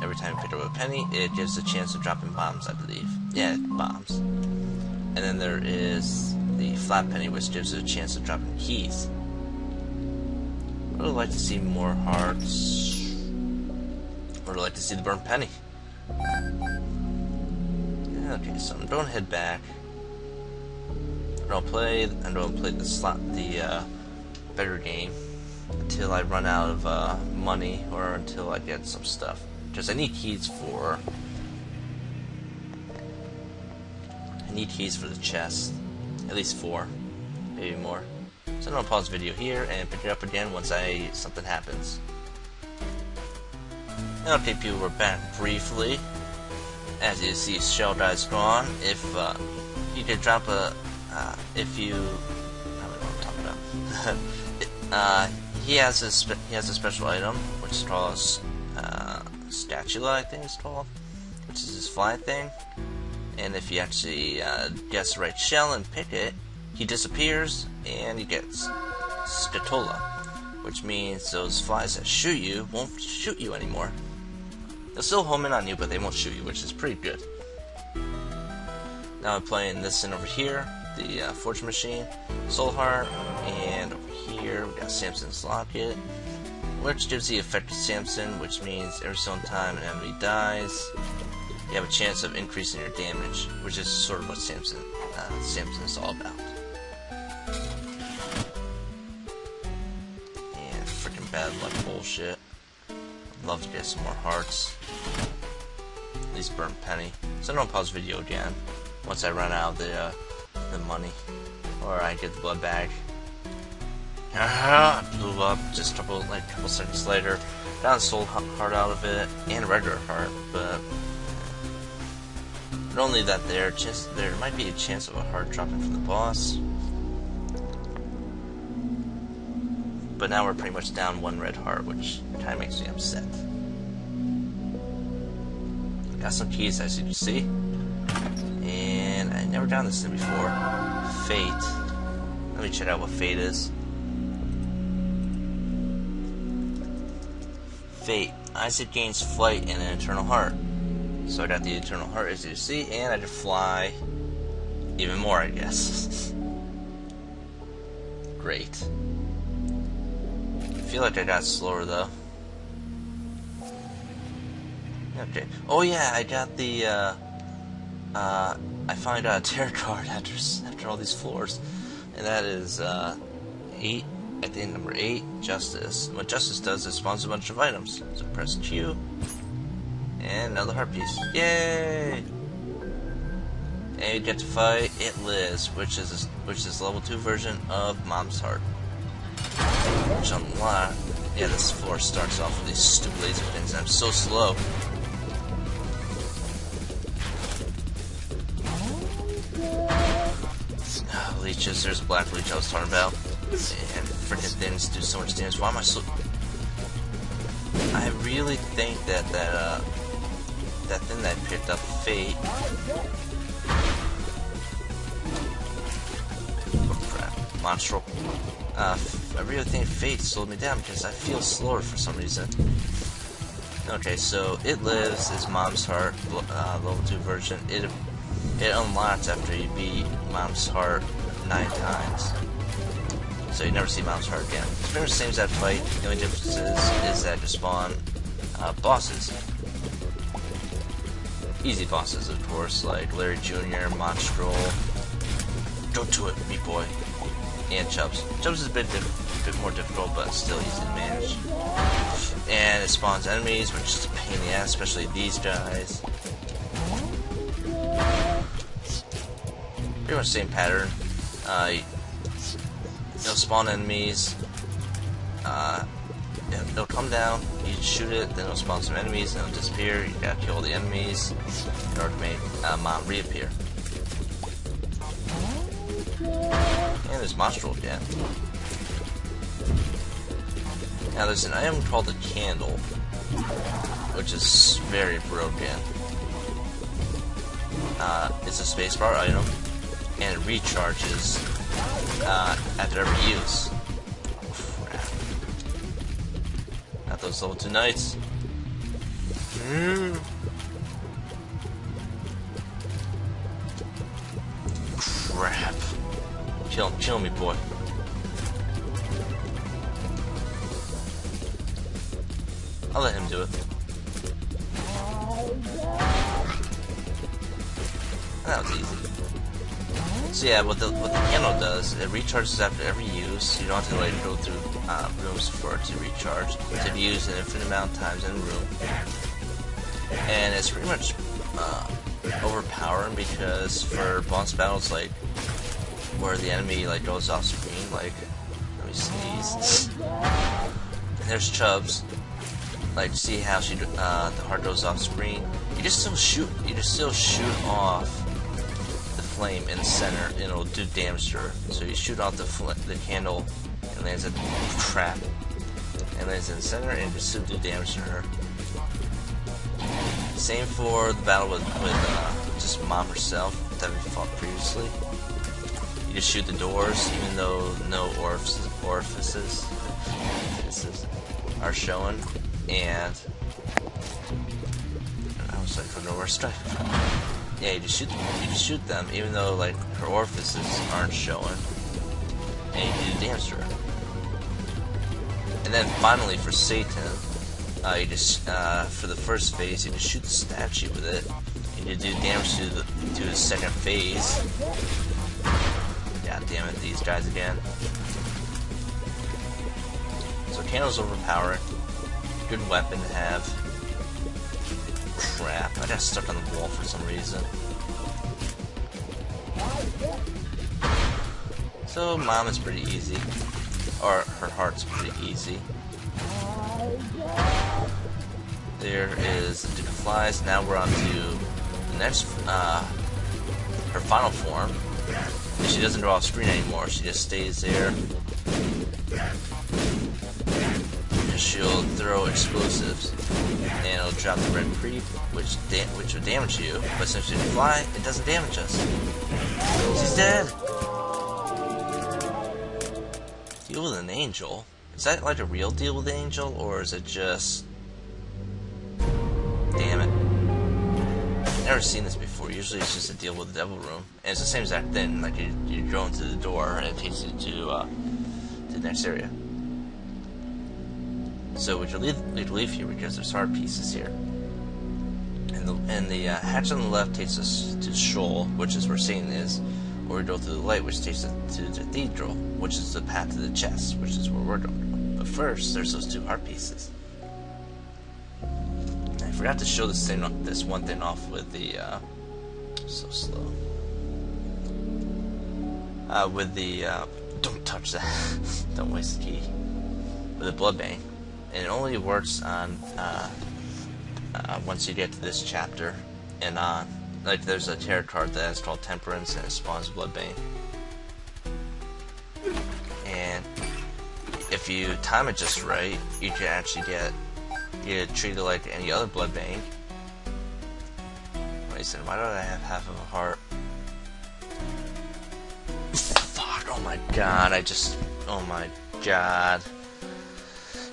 every time you pick up a penny, it gives a chance of dropping bombs, I believe. Yeah, bombs. And then there is the flat penny, which gives it a chance of dropping keys. I would like to see more hearts. I would like to see the burnt penny. Yeah, okay, so I'm going to head back. I'm gonna play the better game until I run out of money or until I get some stuff. Because I need keys for the chest. At least 4, maybe more. So I'm gonna pause the video here and pick it up again once something happens. Okay, people, we're back briefly. As you see, Shell Guy's gone. If you could drop a, I don't know what I'm talking about. He has a special item which is called Statula, I think it's called, which is his fly thing. And if you actually guess the right shell and pick it, he disappears and he gets Scatola, which means those flies that shoot you won't shoot you anymore. They'll still home in on you, but they won't shoot you, which is pretty good. Now I'm playing this thing over here, the Fortune Machine, Soul Heart, and over here we got Samson's Locket, which gives the effect of Samson, which means every single time an enemy dies, you have a chance of increasing your damage, which is sort of what Samson is all about. And freaking bad luck bullshit. I'd love to get some more hearts. At least burnt penny. So I don't pause the video again once I run out of the money, or I get the blood bag. Blew up just a couple seconds later. Got a soul heart out of it and a regular heart, but not only that, there might be a chance of a heart dropping from the boss. But now we're pretty much down 1 red heart, which kind of makes me upset. Got some keys, as you can see. And I never done this thing before. Fate. Let me check out what Fate is. Fate. Isaac gains flight and an eternal heart. So I got the eternal heart, as you see, and I can fly even more, I guess. Great. I feel like I got slower, though. Okay. Oh yeah, I got the, I finally got a tarot card after all these floors. And that is, 8, I think number 8, Justice. And what Justice does is spawns a bunch of items. So press Q, and another heart piece. Yay! And you get to fight It Lives, which is level 2 version of Mom's Heart. Which unlock. Yeah, this floor starts off with these stupid laser things, and I'm so slow. Leeches, there's a black leech I was talking about. And freaking things do so much damage. Why am I so... I really think that thing that I picked up, Fate... Oh crap. Monstral. I really think Fate slowed me down because I feel slower for some reason. Okay, so It Lives is Mom's Heart, level 2 version. It unlocks after you beat Mom's Heart 9 times. So you never see Mom's Heart again. It's pretty much the same as that fight. The only difference is that you spawn bosses. Easy bosses, of course, like Larry Jr., Monstral. Go to it, meat boy. And Chubbs. Chubbs is a bit more difficult, but still easy to manage. And it spawns enemies, which is a pain in the ass, especially these guys. Pretty much the same pattern. It'll spawn enemies. It'll come down, you shoot it, then it'll spawn some enemies, and it'll disappear. You gotta kill the enemies in order to make Mom reappear. And there's Monstral again. Now there's an item called the Candle, which is very broken. It's a spacebar item, and it recharges after every use. Crap. Not those level 2 knights. Crap. Kill me, boy. I'll let him do it. That was easy. So yeah, what the candle does, it recharges after every use. You don't have to like go through rooms for it to recharge. It can be used an infinite amount of times in a room, and it's pretty much overpowering because for boss battles like where the enemy like goes off screen, like let me sneeze. And there's Chubbs. Like see how she the heart goes off screen. You just still shoot. You just still shoot off flame in the center and it'll do damage to her. So you shoot out the candle and lands at crap and lands in the center and just still do damage to her. Same for the battle with just Mom herself that we fought previously. You just shoot the doors even though no orifices are showing, and I was like, I don't know where to strike from. Yeah, you just shoot them, even though like her orifices aren't showing, and you do damage to her. And then finally for Satan, you just for the first phase, you just shoot the statue with it, and you do damage to the second phase. God damn it, these guys again. So Candle's overpowered. Good weapon to have. Crap, I got stuck on the wall for some reason. So Mom is pretty easy. Or her heart's pretty easy. There is the Duke of Flies. Now we're on to the next, her final form. And she doesn't go off screen anymore, she just stays there. And she'll throw explosives. And it'll drop the red creep, which will damage you, but since she can fly, it doesn't damage us. She's dead! Deal with an angel? Is that like a real deal with an angel, or is it just... Damn it. I've never seen this before. Usually it's just a deal with the devil room. And it's the same exact thing, like you go into the door and it takes you to the next area. So we could leave here because there's hard pieces here. And the hatch on the left takes us to Sheol, which is where Satan is, or we go through the light, which takes us to the cathedral, which is the path to the chest, which is where we're going. But first, there's those two heart pieces. I forgot to show this one thing off with the so slow. With the don't touch that, don't waste the key. With the blood bank. And it only works on once you get to this chapter and on. Like there's a tarot card that is called Temperance and it spawns blood bank. And if you time it just right, you can actually get treated like any other blood bank. Wait a second, why don't I have half of a heart? Fuck! Oh my god! Oh my god!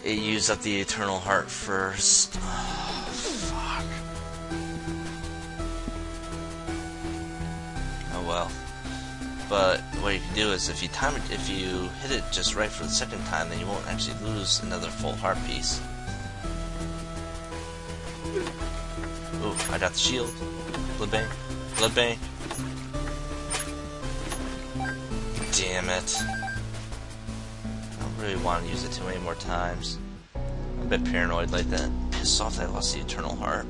It used up the eternal heart first. Oh, fuck. Oh well. But what you can do is if you hit it just right for the second time, then you won't actually lose another full heart piece. Ooh, I got the shield. Blood bank. Blood bank. Damn it. I really want to use it too many more times. I'm a bit paranoid like that. Pissed off that I lost the eternal heart.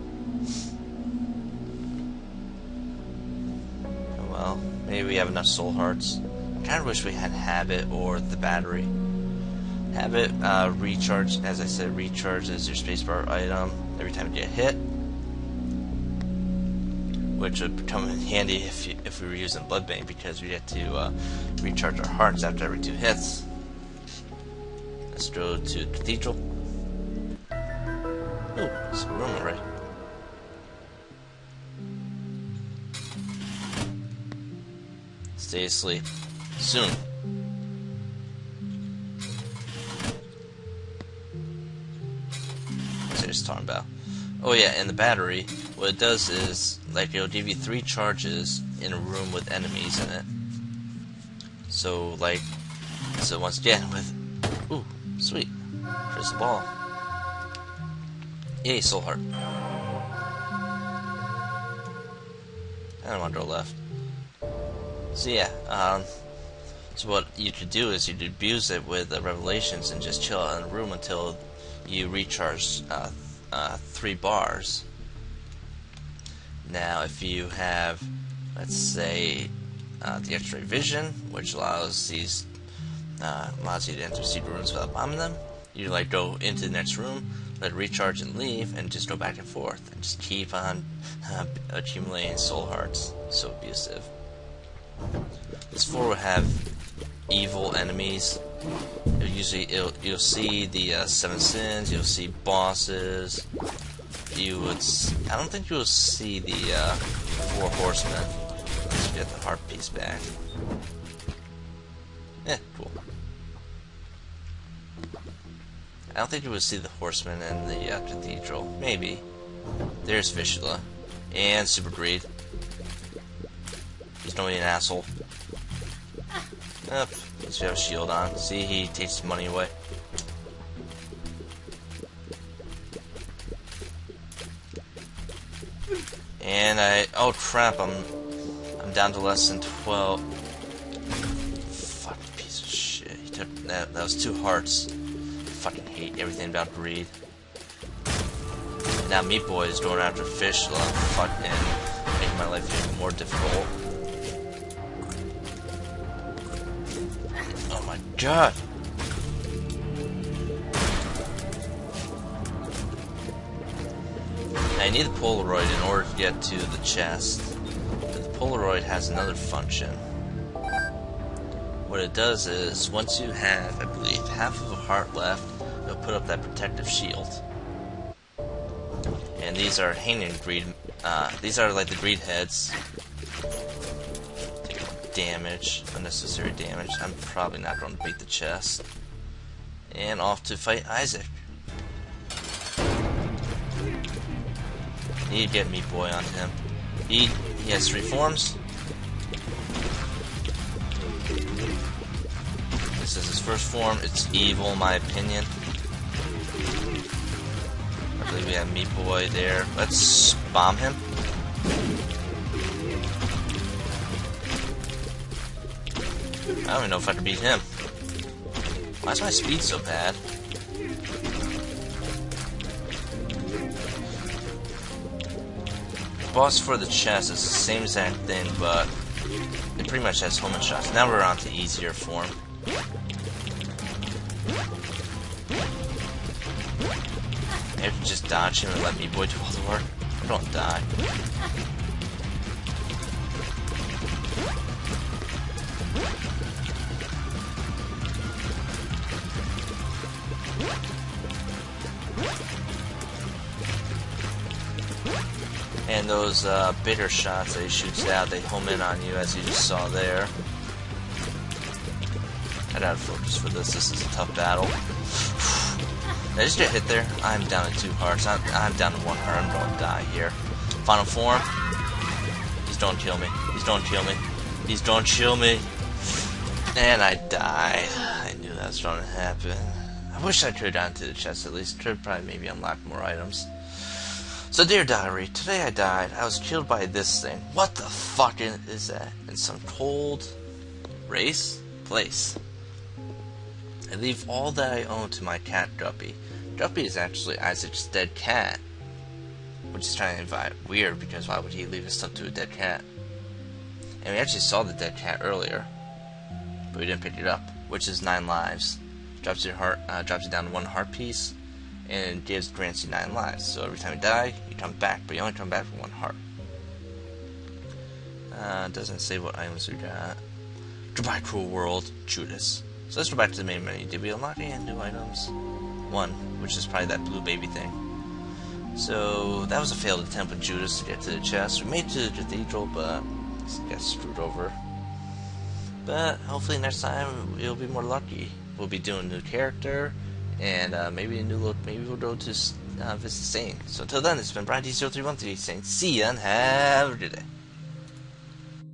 Oh well, maybe we have enough soul hearts. I kind of wish we had habit or the battery. Habit recharge, as I said, recharges your spacebar item every time you get hit, which would come in handy if we were using blood bank because we get to recharge our hearts after every 2 hits. Let's go to Cathedral. Ooh, there's a room already. Stay asleep. Soon. What's I just talking about? Oh yeah, and the battery, what it does is, like, it'll give you 3 charges in a room with enemies in it. So, like, so once again, with... Ooh, sweet. Crystal ball. Yay, soul heart. And one door left. So yeah, so what you could do is you could abuse it with revelations and just chill out in a room until you recharge 3 bars. Now, if you have, let's say, the X-ray vision, which allows these allows you to enter secret rooms without bombing them, you like go into the next room, let it recharge and leave, and just go back and forth, and just keep on accumulating soul hearts. So abusive. This 4 will have evil enemies. You'll see the 7 sins. You'll see bosses. I don't think you'll see the 4 horsemen. Let's get the heart piece back. Cool. I don't think you would see the horsemen in the cathedral. Maybe. There's Vishla. And Super Greed. He's knowing an asshole. At least we have a shield on. See, he takes his money away. And oh crap, I'm down to less than 12. Fucking piece of shit. He took that was 2 hearts. Fucking hate everything about Greed. Now Meat Boy is going after fish, fucking making my life even more difficult. Oh my god! I need the Polaroid in order to get to the chest. But the Polaroid has another function. What it does is, once you have, I believe, half of a heart left, it'll put up that protective shield. And these are hanging greed. These are like the greed heads. Take more damage, unnecessary damage. I'm probably not going to beat the chest. And off to fight Isaac. Need to get Meat Boy onto him. He has 3 forms. This is his first form. It's evil, in my opinion. I believe we have Meat Boy there. Let's bomb him. I don't even know if I can beat him. Why is my speed so bad? The boss for the chest is the same exact thing, but it pretty much has homing shots. Now we're on to easier form. Maybe I can just dodge him and let Meat Boy do all the work. I don't die. And those bitter shots that he shoots out, they home in on you, as you just saw there. I gotta focus for this. This is a tough battle. Did I just get hit there? I'm down to 2 hearts. I'm down to 1 heart. I'm gonna die here. Final form. He's gonna kill me. He's gonna kill me. He's gonna kill me. And I died. I knew that was gonna happen. I wish I could have gotten to the chest at least. Could probably maybe unlock more items. So, dear diary, today I died. I was killed by this thing. What the fuck is that? In some cold place. I leave all that I own to my cat, Guppy. Guppy is actually Isaac's dead cat. Which is kind of weird, because why would he leave his stuff to a dead cat? And we actually saw the dead cat earlier. But we didn't pick it up. Which is 9 lives. Drops your heart, drops you down to 1 heart piece. And grants you 9 lives. So every time you die, you come back, but you only come back for 1 heart. Doesn't say what items we got. Goodbye, cruel world, Judas. So let's go back to the main menu. Did we unlock any new items? 1, which is probably that blue baby thing. So that was a failed attempt with Judas to get to the chest. We made it to the cathedral, but got screwed over. But hopefully next time we'll be more lucky. We'll be doing a new character. And maybe a new look. Maybe we'll go to visit Saint. So until then, it's been Brian D0313 saying see ya and have a good day.